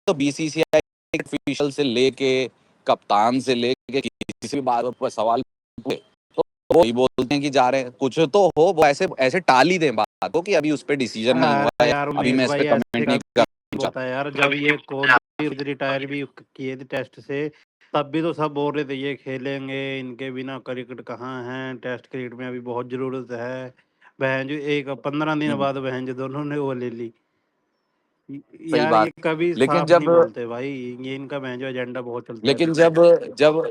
तो BCCI official से लेके कप्तान से लेके किसी भी बात पर सवाल पूछे तो वही बोलते हैं कि जा रहे हैं। कुछ तो हो, वो ऐसे ऐसे टाल ही दें बात को कि अभी उस पर डिसीजन नहीं हुआ है, यार अभी उमेश मैं इस पे भाई ऐसे कमेंट नहीं कभी करना होता है यार, जब ये कोहली रिटायर भी किए थे टेस्ट से, तब भी तो सब बोल रहे थे ये खेलेंगे, इनके बिना क्रिकेट कहाँ है, टेस्ट क्रिकेट में अभी बहुत जरूरत है। बहन जो एक 15 दिन बाद बहन जो दोनों ने वो ले ली। सही यार बात। ये कभी लेकिन साफ नहीं बोलते भाई, ये इनका बहन जो एजेंडा बहुत चलता है। लेकिन जब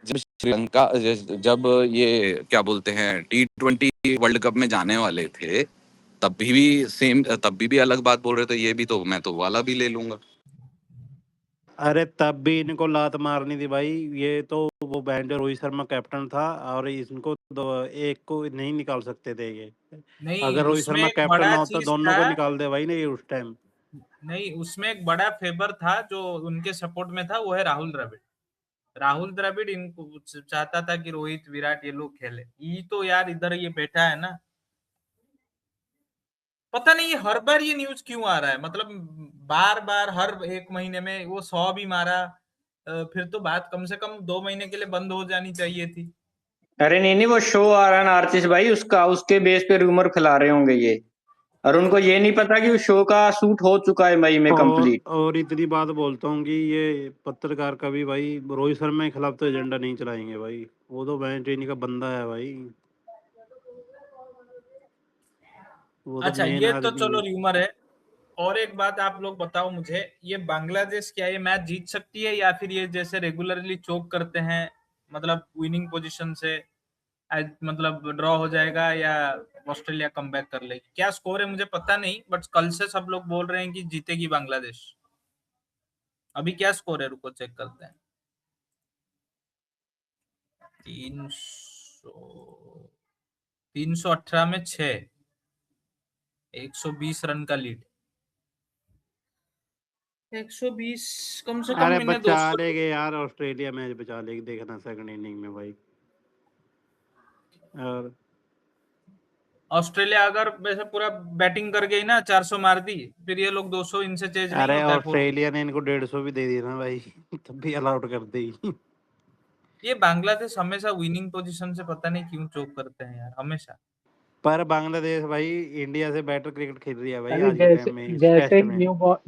श्रीलंका जब ये क्या बोलते हैं T20 वर्ल्ड कप में जाने वाले थे, तब भी अलग बात बोल रहे थे, ये भी तो मैं तो वाला भी ले लूंगा। अरे तब भी इनको लात मारनी थी भाई, ये तो वो बैंडर रोहित शर्मा कैप्टन था और इनको एक को नहीं निकाल सकते थे ये। नहीं, अगर रोहित उसमें शर्मा एक कैप्टन बड़ा ना होता चीज दोनों था। को निकाल दे भाई नहीं उस टाइम। नहीं, उसमें एक बड़ा फेवर था जो उनके सपोर्ट में था, वो है राहुल द्रविड़। राहुल द्रविड़ इनको चाहता था कि रोहित विराट ये लोग खेले। ये तो यार इधर ये बैठा है ना, पता नहीं ये हर बार ये न्यूज क्यों आ रहा है, मतलब बार बार हर एक महीने में वो 100 भी मारा, फिर तो बात कम से कम 2 महीने के लिए बंद हो जानी चाहिए थी। अरे नहीं वो शो आ रहा है ना आर्टिस्ट भाई, उसका उसके बेस पे रूमर फैला रहे होंगे ये, और उनको ये नहीं पता कि उस शो का शूट हो चुका है मई में कंप्लीट। और इतनी बात बोलता हूँ कि ये पत्रकार कभी भाई रोहित शर्मा के खिलाफ तो एजेंडा नहीं चलाएंगे भाई, वो तो बैंक ट्रेनिंग का बंदा है भाई। वो तो अच्छा, मेन ये तो आदमी चलो है। र्यूमर है। और एक बात आप लोग बताओ मुझे, ये बांग्लादेश क्या ये मैच जीत सकती है, या फिर ये जैसे रेगुलरली चोक करते हैं, मतलब विनिंग पोजीशन से मतलब ड्रॉ हो जाएगा, या ऑस्ट्रेलिया कमबैक कर लेगी? क्या स्कोर है मुझे पता नहीं, बट कल से सब लोग बोल रहे हैं कि जीतेगी बांग्लादेश। अभी क्या स्कोर है, रुको चेक करते हैं। 318 में 6, 120 रन का लीड। 120 कम से कम अरे मैंने बचा 200 लेगे यार, ऑस्ट्रेलिया मैच बचा लेगी, देखना सेकंड इनिंग में भाई। और ऑस्ट्रेलिया अगर वैसे पूरा बैटिंग कर गई ना, 400 मार दी, फिर ये लोग 200 इनसे चेज नहीं अरे होता है। ऑस्ट्रेलिया ने इनको 150 भी दे दिया ना भाई तब भी अलाउड कर देगी। ये बांग्लादेश हमेशा विनिंग पोजीशन से पता नहीं क्यों चोक करते हैं यार, हमेशा। पर बांग्लादेश भाई इंडिया से बेटर क्रिकेट खेल रही है भाई अरे आज के टाइम में इस टेस्ट में।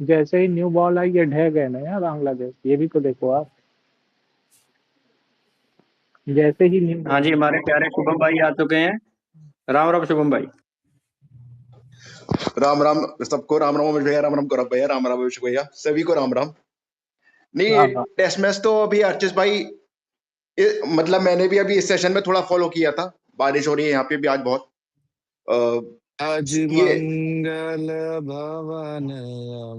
जैसे ही न्यू बॉल आई ये ढह गए ना यार बांग्लादेश, ये भी तो देखो आप। जैसे ही न्यू हाँ जी, हमारे प्यारे शुभम भाई आ चुके हैं। राम राम शुभम भाई। राम राम सबको, राम राम भैया, राम राम गौरव भैया, राम राम अभिषेक भैया, सभी को राम राम। नहीं टेस्ट मैच तो अभी अर्चित भाई मतलब मैंने भी अभी इस सेशन में थोड़ा फॉलो किया था। बारिश हो रही है यहाँ पे भी आज बहुत। आज मंगल भवन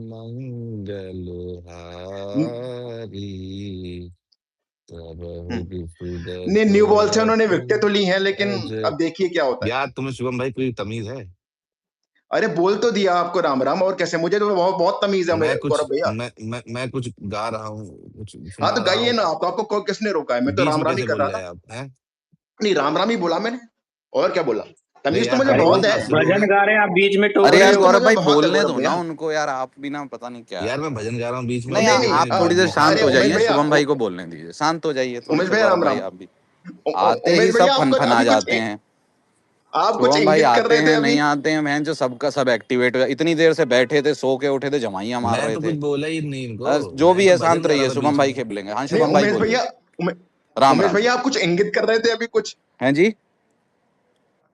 मंगल हारी। नहीं न्यू बॉल से उन्होंने विकेटें तो ली हैं, लेकिन अब देखिए क्या होता है। यार तुम्हें शुभम भाई कोई तमीज है? अरे बोल तो दिया आपको राम राम, और कैसे? मुझे तो बहुत तमीज है गौरव भैया। मैं कुछ गा रहा हूँ, कुछ हाँ तो सुना रहा गाइए हूँ, ना, आपको किसने रोका है? मैं तो बीच राम में राम ही कैसे कर बोल रहा रहे था। हैं आप हैं? नहीं राम राम ही बोला मैंने, और क्या बोला? तमीज तो यार मुझे हर बहुत कोई है। भजन गा रहे हैं आप बीच में टोक अरे रहे यार हो। गौरव भाई बहुत है बोलने गौरव दो ना भैया। उनको यार, आप भी ना पता नहीं क्या। यार मैं भजन गा रहा हूँ बीच में, नहीं आप थोड़ी देर शांत अरे हो उमेश जाइए, भैया, शुभम भाई को बोलने दीजिए, शांत हो जाइए थोड़ी उमेश देर। भैया गौरव राम भाई राम। आप भी आते ही उमेश सब भैया आपको फनफना अभी जाते हैं। आप कुछ शुभम भाई इंगित कर आते रहे थे हैं अभी। नहीं आते हैं, बहन जो सबका सब एक्टिवेट हो। इतनी देर से बैठे थे, सो के उठे थे, जमाइयां मार मैं रहे तो थे। कुछ बोला ही नहीं इनको, जो मैं भी तो है भजन शांत गा रहा रहिए, था शुभम बीच भाई में। के बोलेंगे। हाँ नहीं शुभम भाई उमेश बोलिए। भैया, राम उमेश राम। भैया आप कुछ इंगित कर रहे थे अभी कुछ। हैं जी?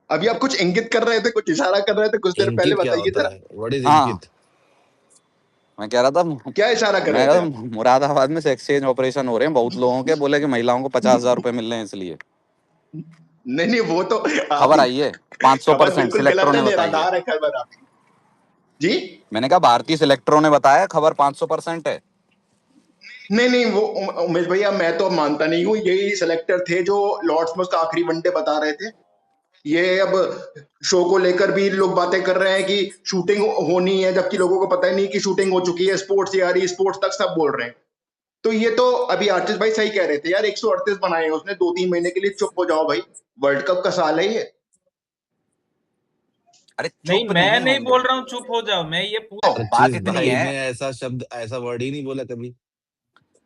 अभी आप कुछ इंगित कर रहे थे, कुछ इशारा कर रहे थे कुछ देर पहले, इंकित क्या बताइए होता जरा। है? व्हाट इज हाँ इंकित? मैं कह रहा था, क्या इशारा कर मैं रहे कह थे रहा आप? था मुरादाबाद में सेक्स चेंज ऑपरेशन हो रहे हैं बहुत लोगों के, बोले कि महिलाओं को 50,000 रुपए मिल रहे हैं इसलिए। नहीं वो तो खबर आपकी आई है खबर 500%, बिल्कुल सिलेक्टरों गलत है, ने बताई है। निराधार है खबर आपकी जी। मैंने कहा भारतीय सिलेक्टरों ने बताया, खबर 500% है। नहीं वो उमेश भैया मैं तो मानता नहीं हूँ, यही सिलेक्टर थे जो लॉर्ड्स में उसका आखिरी वनडे बता रहे थे। ये अब शो को लेकर भी लोग बातें कर रहे हैं कि शूटिंग होनी है, जबकि लोगों को पता ही नहीं कि शूटिंग हो चुकी है। स्पोर्ट्स यार, स्पोर्ट्स तक सब बोल रहे हैं। तो ये तो अभी आर्टिस्ट भाई सही कह रहे थे यार, 138 बनाए हैं उसने 2-3 महीने के लिए। चुप हो जाओ भाई, वर्ल्ड कप का साल है ये। अरे नहीं, चुप मैं नहीं होंगे। बोल रहा हूँ चुप हो जाओ, मैं ये पूछ बात आशीष इतनी भाई है। ने ऐसा शब्द, ऐसा वर्ड ही नहीं बोला कभी।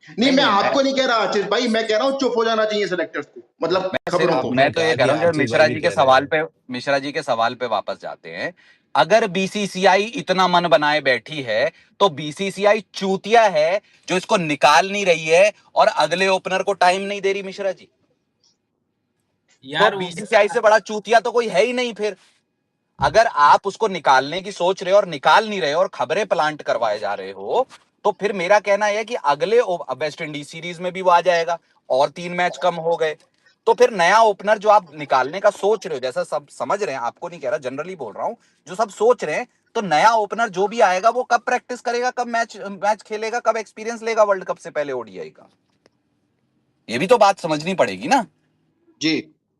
नहीं, मैं नहीं, आपको नहीं कह रहा आशीष भाई, मैं कह रहा हूँ चुप हो जाना चाहिए सेलेक्टर्स को, मतलब मैं खबरों सिर्फ को। मैं तो ये कहा कह कि रहा हूँ, जब आशीष भाई भी कह रहे हैं। मिश्रा जी के सवाल पे वापस जाते हैं। अगर बीसीसीआई इतना मन बनाए बैठी है तो बीसीसीआई चूतिया है जो इसको निकाल नहीं रही है और अगले ओपनर को टाइम नहीं दे रही मिश्रा जी। तो यार बीसीसीआई से बड़ा चूतिया तो कोई है ही नहीं। फिर अगर आप उसको निकालने की सोच रहे हो और निकाल नहीं रहे हो और खबरें प्लांट करवाए जा रहे हो, तो फिर मेरा कहना यह है कि अगले वेस्ट इंडीज सीरीज में भी वो आ जाएगा और 3 मैच कम हो गए। तो फिर नया ओपनर जो आप निकालने का सोच रहे हो, जैसा सब समझ रहे हैं, आपको नहीं कह रहा, जनरली बोल रहा हूं, जो सब सोच रहे हैं, तो नया ओपनर जो भी आएगा वो कब प्रैक्टिस करेगा, कब मैच खेलेगा, कब एक्सपीरियंस लेगा वर्ल्ड कप से पहले ओडीआई का, ये भी तो बात समझनी पड़ेगी ना। जी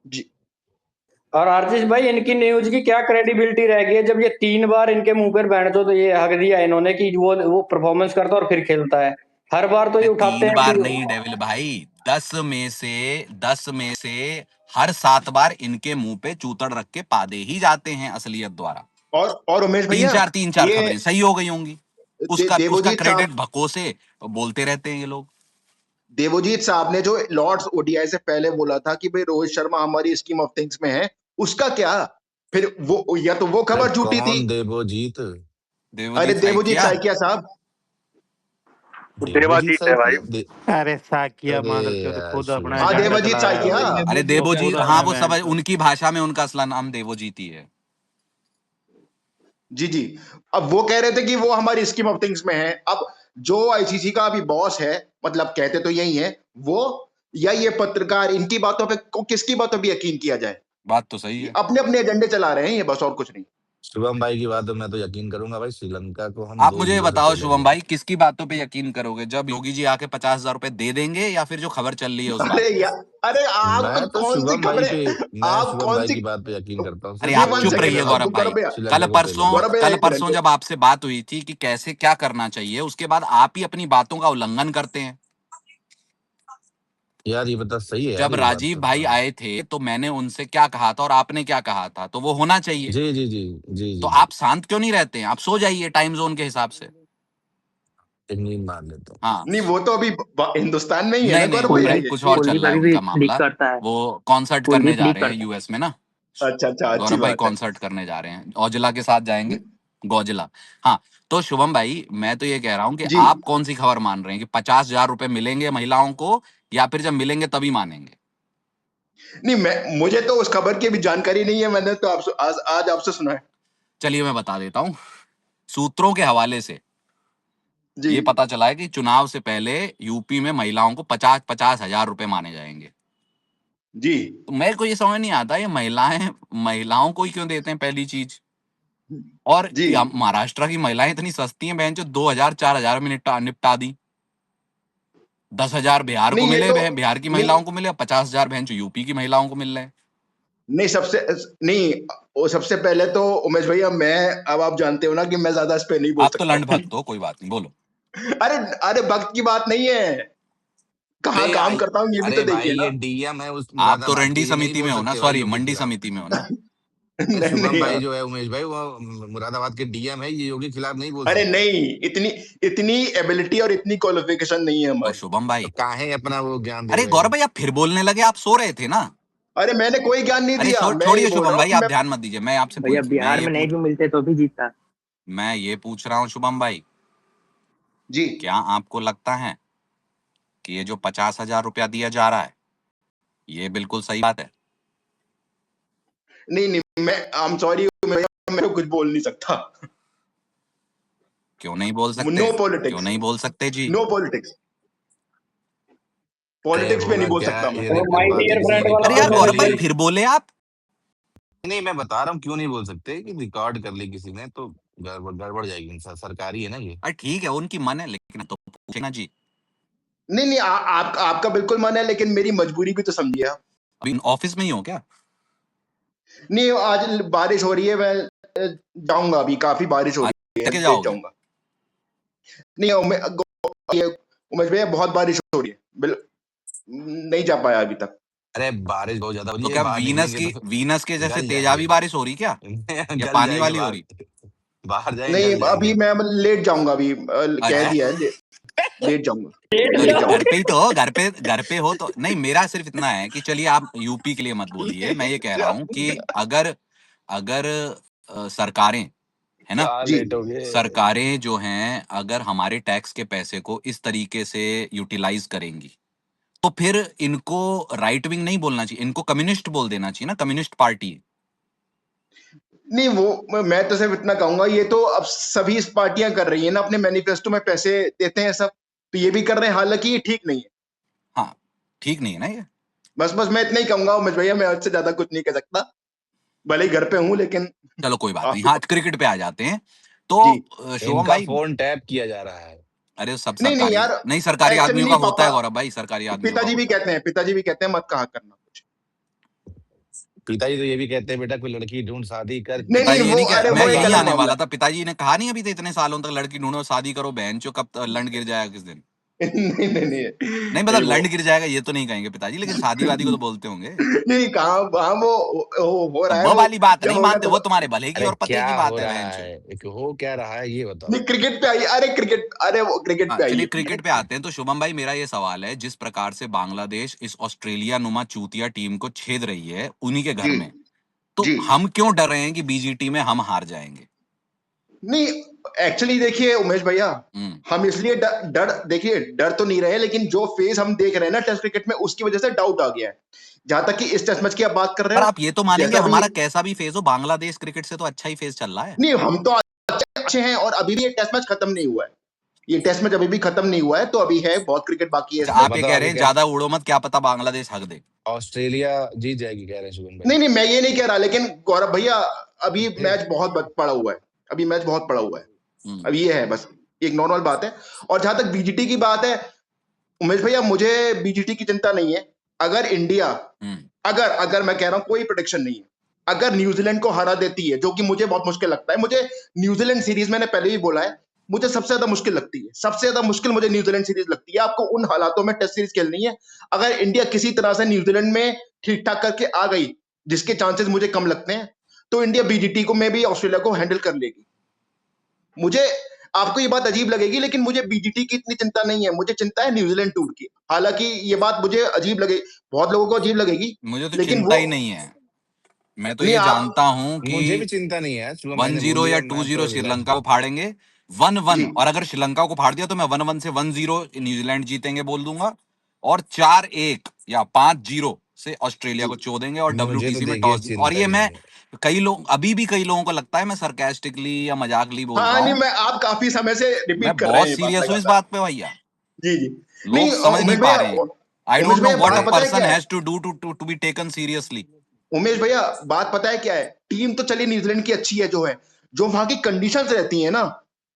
जी। और आशीष भाई, इनकी न्यूज की क्या क्रेडिबिलिटी रह गई है जब ये 3 बार इनके मुंह पर बैठ तो ये हक दिया इन्होंने कि वो परफॉर्मेंस करता है और फिर खेलता है। हर बार तो ये उठाते 3 हैं बार कि नहीं डेविल भाई, 10 में से हर 7 बार इनके मुंह पे चूतड़ रख के पादे ही जाते हैं असलियत द्वारा। और उमेश भैया, तीन चार ये खबरें सही हो गई होंगी, उसका देवोजीत क्रेडिट साहब, भको से बोलते रहते हैं ये लोग। देवोजीत साहब ने जो लॉर्ड्स ओडीआई से पहले बोला था कि भाई रोहित शर्मा हमारी स्कीम ऑफ थिंग्स में है, उसका क्या? फिर वो, या तो वो अरे खबर झूठी थी। कौन देवोजीत? अरे देवजीत देवोजीत साइकिया। साइकिया साहब, देवोजीत देवाजीत है साहब भाई। अरे साकिया अरे मादर चोद यार खुद अपना शुभम हाँ भाई। एजेंडा देवजीत चला रहा है साइकिया। भाई। अरे देवजीत हो गया, देवजीत, खुद हाँ अपना वो सब बहन चोद। उनकी भाषा में उनका असला नाम देवजीत ही है। जी जी। अब वो कह रहे थे कि वो हमारी स्कीम ऑफ थिंग्स में है। अब जो आईसीसी का अभी बॉस है, मतलब कहते तो यही है वो, या ये पत्रकार, इनकी बातों पे किसकी बातों पे यकीन किया जाए? बात तो सही है। अपने अपने एजेंडे चला रहे हैं ये, बस और कुछ नहीं। शुभम भाई की बात है, मैं तो यकीन करूंगा भाई। श्रीलंका को हम आप मुझे 2-0 से बताओ शुभम खेलेंगे। भाई, किसकी बातों पे यकीन करोगे, जब योगी जी आके 50,000 रुपए दे देंगे या फिर जो खबर चल रही है उस बात अरे पे? यार, अरे आप मैं तो कौन सी शुभम भाई खबरें, पे मैं आप शुभम कौन भाई सी, की बात पे यकीन करता हूँ अरे सिर्फ जी आप और वन चुप सिर्फ सेकंड रहिए श्रीलंका गौरव भाई। भैया, कल श्रीलंका को परसों खेलेंगे। गौरव भैया कल एक परसों मिनट। जब आपसे बात हुई थी कि कैसे क्या करना चाहिए, उसके बाद आप ही अपनी बातों का उल्लंघन करते हैं। यार ये बता, सही है यार जब ये बात राजीव तो। भाई हाँ आए थे तो मैंने उनसे क्या कहा था और आपने क्या कहा था, तो वो होना चाहिए। जी जी जी जी तो जी जी। आप शांत क्यों नहीं रहते हैं? आप सो जाइए टाइम जोन के हिसाब से। एक नींद मार लेता हूँ। हाँ। नहीं, वो तो अभी हिंदुस्तान में ही है ना नहीं नहीं, गौरव वो भैया, भाई ये कुछ और चल कुलदीप रहा है अभी भी उनका लीक मामला। करता है। वो कॉन्सर्ट करने कुलदीप जा लीक रहे हैं करता है। यूएस में ना। अच्छा अच्छा, अच्छी गौरव भाई बात है। कॉन्सर्ट करने जा रहे हैं, औजला के साथ जाएंगे। गौजला। हाँ। तो शुभम भाई, मैं तो ये कह रहा हूँ कि जी। आप कौन सी खबर मान रहे हैं कि 50,000 रुपए मिलेंगे महिलाओं को, या फिर जब मिलेंगे तभी मानेंगे? नहीं, मुझे तो उस खबर की भी जानकारी नहीं है, मैंने तो आपसे आज आपसे सुना है। चलिए मैं बता देता हूँ। सूत्रों के हवाले से जी ये पता चला है कि चुनाव से पहले यूपी में महिलाओं को 50,000 रुपए माने जाएंगे। जी तो मेरे को ये समझ नहीं आता, ये महिलाओं को ही क्यों देते हैं पहली चीज। और जी। महाराष्ट्र की महिलाएं इतनी सस्ती हैं बहन, जो 2,000 4,000 में निपटा दी। 10,000 बिहार को नहीं ये मिले, तो, बिहार की नहीं महिलाओं को मिले, 50,000 बहन जो यूपी की महिलाओं को मिल रहे हैं। नहीं सबसे, नहीं, वो सबसे पहले तो उमेश भैया, मैं, अब आप जानते हो ना कि मैं ज्यादा इस पे नहीं बोल आप तो सकता लंड हूँ। भक्त हो, कोई बात नहीं, बोलो। अरे अरे, वक्त की बात नहीं है, कहाँ अरे काम करता हूँ ये भी तो अरे भाई देखिए ये ना। डीएम है, उस आप तो मुरादाबाद के, रंडी ये नहीं समिति में बोल हो ना, सकते भाई सॉरी योगी के मंडी खिलाफ। समिति में हो ना। अरे नहीं शुभम नहीं भाई यार। जो है, उमेश भाई, वो मुरादाबाद के डीएम है, ये योगी के खिलाफ नहीं बोल अरे सकते। नहीं, इतनी इतनी एबिलिटी और इतनी क्वालिफिकेशन नहीं है तो हमारी। शुभम तो भाई, काहे अपना वो ज्ञान दे अरे रहे गौरव हो? भाई आप फिर बोलने लगे, आप सो रहे थे ना। अरे मैंने कोई ज्ञान नहीं अरे दिया, मैं ये छोड़िए बोल रहा शुभम हूँ भाई, कि आप ध्यान मत दीजिए। भैया बिहार में नहीं भी मिलते तो भी जीतता। मैं ये पूछ रहा हूँ शुभम भाई, जी। क्या आपको लगता है कि ये जो 50,000 रुपया दिया जा रहा है, ये बिल्कुल सही बात है? नहीं नहीं, मैं, आई एम सॉरी, मैं कुछ बोल नहीं सकता। क्यों नहीं बोल सकते? नो क्यों पॉलिटिक्स, नहीं बोल सकते जी? नो पॉलिटिक्स, अरे पॉलिटिक्स पे नहीं होगा बोल क्या, सकता मैं। ये वो माय बात डियर इतनी फ्रेंड वाला अरे यार तो रिकॉर्ड कर गौरव ली। भाई नहीं। फिर बोले आप। नहीं मैं बता रहा हूँ क्यों नहीं बोल सकते, कि रिकॉर्ड कर ली किसी ने तो गड़बड़ गड़बड़ जाएगी। सरकारी है ना ये। अरे ठीक है, उनकी मन है, लेकिन तो पूछे ना जी। नहीं नहीं, आपका बिल्कुल मन है, लेकिन मेरी मजबूरी भी तो समझिए आप। अभी ऑफिस में ही हो क्या? नहीं, आज बारिश हो रही है, मैं जाऊंगा, अभी काफी बारिश हो रही है, लेके लेट जाओगे? जाऊंगा। नहीं ये उमेश भैया, बहुत बारिश हो रही है, नहीं जा पाया अभी तक। अरे बारिश बहुत ज्यादा हो रही तो है, क्या बाहर वीनस निकलेंगे की तो वीनस के जैसे गल तेजाबी जाएंगे बारिश हो रही क्या, या गल पानी जाएंगे वाली हो रही? बाहर जाएंगे नहीं गल अभी जाएंगे। मैं लेट जाऊंगा अभी कह अच्छा, दिया है लेट जाऊंगा तो लेट घर जाऊंगा पे ही तो हो, घर पे हो तो नहीं। मेरा सिर्फ इतना है कि चलिए आप यूपी के लिए मत बोलिए, मैं ये कह रहा हूँ कि अगर अगर सरकारें, है ना, कहाँ जी लेट हो गए? सरकारें जो हैं अगर हमारे टैक्स के पैसे को इस तरीके से यूटिलाइज करेंगी, तो फिर इनको राइट विंग नहीं बोलना चाहिए, इनको कम्युनिस्ट बोल देना चाहिए ना, कम्युनिस्ट पार्टी। नहीं वो मैं तो सिर्फ इतना कहूंगा, ये तो अब सभी इस पार्टियां कर रही है ना, अपने मैनिफेस्टो में पैसे देते हैं सब, तो ये भी कर रहे हैं, हालांकि ये ठीक नहीं है। हाँ, ठीक नहीं है ना ये। बस मैं इतना ही कहूंगा उमेश भैया, मैं उससे ज्यादा कुछ नहीं कह सकता, भले ही घर पे हूँ लेकिन चलो कोई बात नहीं, आपके हाँ क्रिकेट पे आ जाते हैं। तो जी शुभम इनका भाई, फोन टैप किया जा रहा है। अरे सब नहीं नहीं सरकारी, यार, नहीं सरकारी एक्चुअली आदमियों का नहीं होता है पापा, गौरव भाई, सरकारी आदमियों का होता है। पिताजी भी कहते हैं मत कहा करना कुछ। पिताजी तो ये भी कहते हैं बेटा कोई लड़की ढूंढ शादी कर। नहीं नहीं पिताजी ये वो नहीं कह, अरे मैं वो एक यही अलग आने मामला वाला था, पिताजी ने कहा नहीं अभी तो इतने सालों तक लड़की ढूंढो शादी करो, बहन चो कब लंड गिर जाएगा किस दिन। है नहीं नहीं नहीं नहीं मतलब लंड गिर जाएगा ये तो नहीं कहेंगे पिताजी, लेकिन शादी वादी को तो बोलते होंगे। नहीं कहाँ वहाँ वो हो तो रहा है वो वो, वाली बात जब नहीं होगा मानते, तो वो तुम्हारे भले की अरे और पते क्या की हो बात है रहा बहन चो। है, हो क्या रहा है ये बताओ। नहीं क्रिकेट पे आइए, अरे क्रिकेट, अरे वो क्रिकेट हाँ पे चलिए आइए। क्रिकेट पे आते हैं। तो शुभम भाई मेरा ये सवाल है, जिस प्रकार से बांग्लादेश इस ऑस्ट्रेलिया नुमा चूतिया टीम को छेद रही है उन्हीं के घर जी में, तो जी हम क्यों डर रहे हैं कि बीजीटी में हम हार जाएंगे? नहीं, एक्चुअली देखिए उमेश भैया, हम्म। हम इसलिए डर देखिए डर तो नहीं रहे, लेकिन जो फेज हम देख रहे हैं ना टेस्ट क्रिकेट में, उसकी वजह से डाउट आ गया है। जहां तक कि इस टेस्ट मैच की आप बात कर रहे पर हो, आप ये तो मानेंगे जैसा भी, हमारा कैसा भी फेज हो, बांग्लादेश क्रिकेट से तो अच्छा ही फेज चल रहा है। नहीं हम तो अच्छे हैं, और अभी भी ये टेस्ट मैच खत्म नहीं हुआ है, ये टेस्ट मैच अभी भी खत्म नहीं हुआ है, तो अभी है बहुत क्रिकेट बाकी है अच्छा इसमें। आप ये मतलब कह आप रहे ये हैं कह ज्यादा उड़ो मत, क्या पता बांग्लादेश हक दे। ऑस्ट्रेलिया जीत जाएगी कह रहे हैं शुभम भाई। नहीं नहीं मैं ये नहीं कह रहा, लेकिन गौरव भैया अभी फिर मैच बहुत पड़ा हुआ है, अभी मैच बहुत पड़ा हुआ है, अब ये है बस एक नॉर्मल बात है। और जहां तक बीजीटी की बात है उमेश भैया, मुझे बीजीटी की चिंता नहीं है। अगर इंडिया, अगर अगर मैं कह रहा हूं कोई प्रोटेक्शन नहीं है, अगर न्यूजीलैंड को हरा देती है, जो कि मुझे बहुत मुश्किल लगता है, मुझे न्यूजीलैंड सीरीज, मैंने पहले ही बोला है, मुझे सबसे ज्यादा मुश्किल लगती है, सबसे ज्यादा मुश्किल मुझे न्यूजीलैंड सीरीज लगती है। आपको उन हालातों में टेस्ट सीरीज खेलनी है, अगर इंडिया किसी तरह से न्यूजीलैंड में ठीक ठाक करके आ गई, जिसके चांसेस मुझे कम लगते हैं, तो इंडिया बीजीटी को में भी ऑस्ट्रेलिया को हैंडल कर लेगी। मुझे, आपको ये बात अजीब लगेगी, लेकिन मुझे बीजीटी की इतनी चिंता नहीं है, मुझे चिंता है न्यूजीलैंड टूर की। हालांकि ये बात मुझे अजीब लगे, बहुत लोगों को अजीब लगेगी, मुझे तो लेकिन चिंता वो, ही नहीं है। मैं तो नहीं ये आप, जानता हूं कि मुझे भी चिंता नहीं है शुभम भाई ने बोल 1-0 या दिया, मैं 2-0 तो रिलैक्स श्रीलंका हूँ। को फाड़ेंगे, 1-1, जी और अगर श्रीलंका को फाड़ दिया तो मैं 1-1 से 1-0 न्यूजीलैंड जीतेंगे बोल दूंगा, और 4-1 या 5-0 से ऑस्ट्रेलिया जी को चो देंगे, और मुझे तो डब्ल्यूटीसी में देखिए टॉस। और चिंता ये ही मैं, नहीं है। कई लोग अभी भी कई लोगों को लगता है मैं सरकास्टिकली या मजाकली बोल हाँ रहा नहीं, हूं, मैं, आप काफी समय से मैं रिपीट कर रहे हैं बहुत ये बात सीरियस हूं इस लगातार। बात पे भैया। जी जी, नहीं लोग समझ नहीं उमेश पा भैया, रहे हैं। आई उमेश डोंट नो भैया व्हाट अ बात पता है पर्सन क्या है, has to do to be taken seriously. Umesh भैया बात पता है क्या है, टीम तो चलिए न्यूजीलैंड की अच्छी है, जो है, जो वहां की कंडीशंस रहती है ना,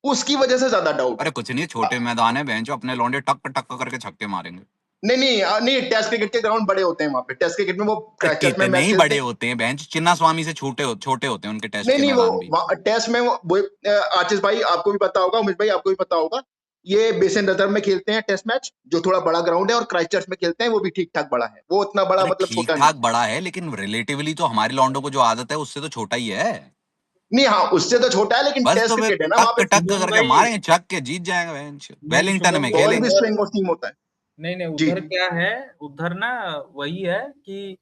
उसकी वजह से ज्यादा डाउट अरे है। कुछ नहीं, छोटे मैदान है बेंचो, अपने लौंडे टक टक करके छक्के मारेंगे। नहीं नहीं नहीं, टेस्ट क्रिकेट के ग्राउंड बड़े होते हैं वहां पे, टेस्ट क्रिकेट में वो अरे क्राइस्टचर्च में कितने मैच ही खेलते बड़े हैं। होते हैं बेंच, चिन्ना स्वामी से छोटे होते हैं उनके टेस्ट नहीं के नहीं मैदान भी। वो टेस्ट में वो आशीष भाई आपको भी पता होगा, उमेश भाई आपको भी पता होगा, ये बेसन रिजर्व में खेलते हैं टेस्ट मैच, जो थोड़ा बड़ा ग्राउंड है, और क्राइस्टचर्च में खेलते हैं, वो भी ठीक ठाक बड़ा है, वो उतना बड़ा अरे मतलब ठीक छोटा नहीं। ठाक बड़ा है, लेकिन रिलेटिवली तो हमारे लौंडों को जो आदत है उससे तो छोटा ही है। नहीं हाँ, उससे तो छोटा है, लेकिन बस टेस्ट तो फिर क्रिकेट है ना वहां टक पे, टक शुभम करके भाई, मारेंगे, छक के जीत जाएंगे बेंच, नहीं वेलिंगटन शुभम में बॉल भाई, भी खेलेंगे। स्विंग और सीम होता है। नहीं जी उधर क्या है, उधर ना वही है कि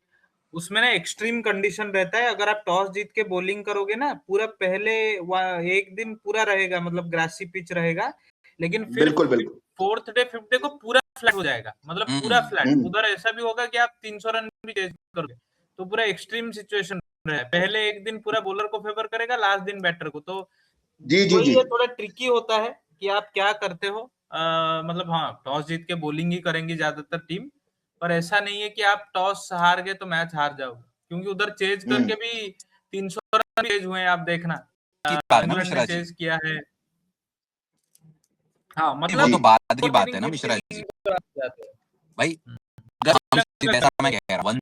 उसमें ना एक्सट्रीम कंडीशन रहता है। अगर आप टॉस जीत के बॉलिंग करोगे ना, पूरा पहले एक दिन पूरा रहेगा, मतलब ग्रासी पिच रहेगा, लेकिन फिर बिल्कुल बिल्कुल। फोर्थ डे फिफ्थ डे को पूरा फ्लैट हो जाएगा, मतलब पूरा फ्लैट। हम्म, उधर ऐसा भी होगा कि आप 300 रन भी चेज करोगे, तो पूरा एक्सट्रीम सिचुएशन है। पहले एक दिन पूरा बॉलर को फेवर करेगा, लास्ट दिन बैटर को। तो जी जी वही जी, है, थोड़ा ट्रिकी होता है कि आप क्या करते हो। मतलब हाँ, टॉस जीत के बॉलिंग ही करेंगी ज्यादातर टीम, पर ऐसा नहीं है कि आप टॉस हार गए तो मैच हार जाओगे, क्योंकि उधर चेज करके भी 300 रन चेज हुए हैं, आप देखना। की बात है ना इंग्लैंड ने मिश्रा जी। चेज किया है। हाँ नहीं, वो मतलब तो जी बाद की फोर्थ बात है इनिंग ना फिफ्थ मिश्रा जी। इनिंग जाते हैं। भाई अगर हम ऐसा मैं कह रहा हूँ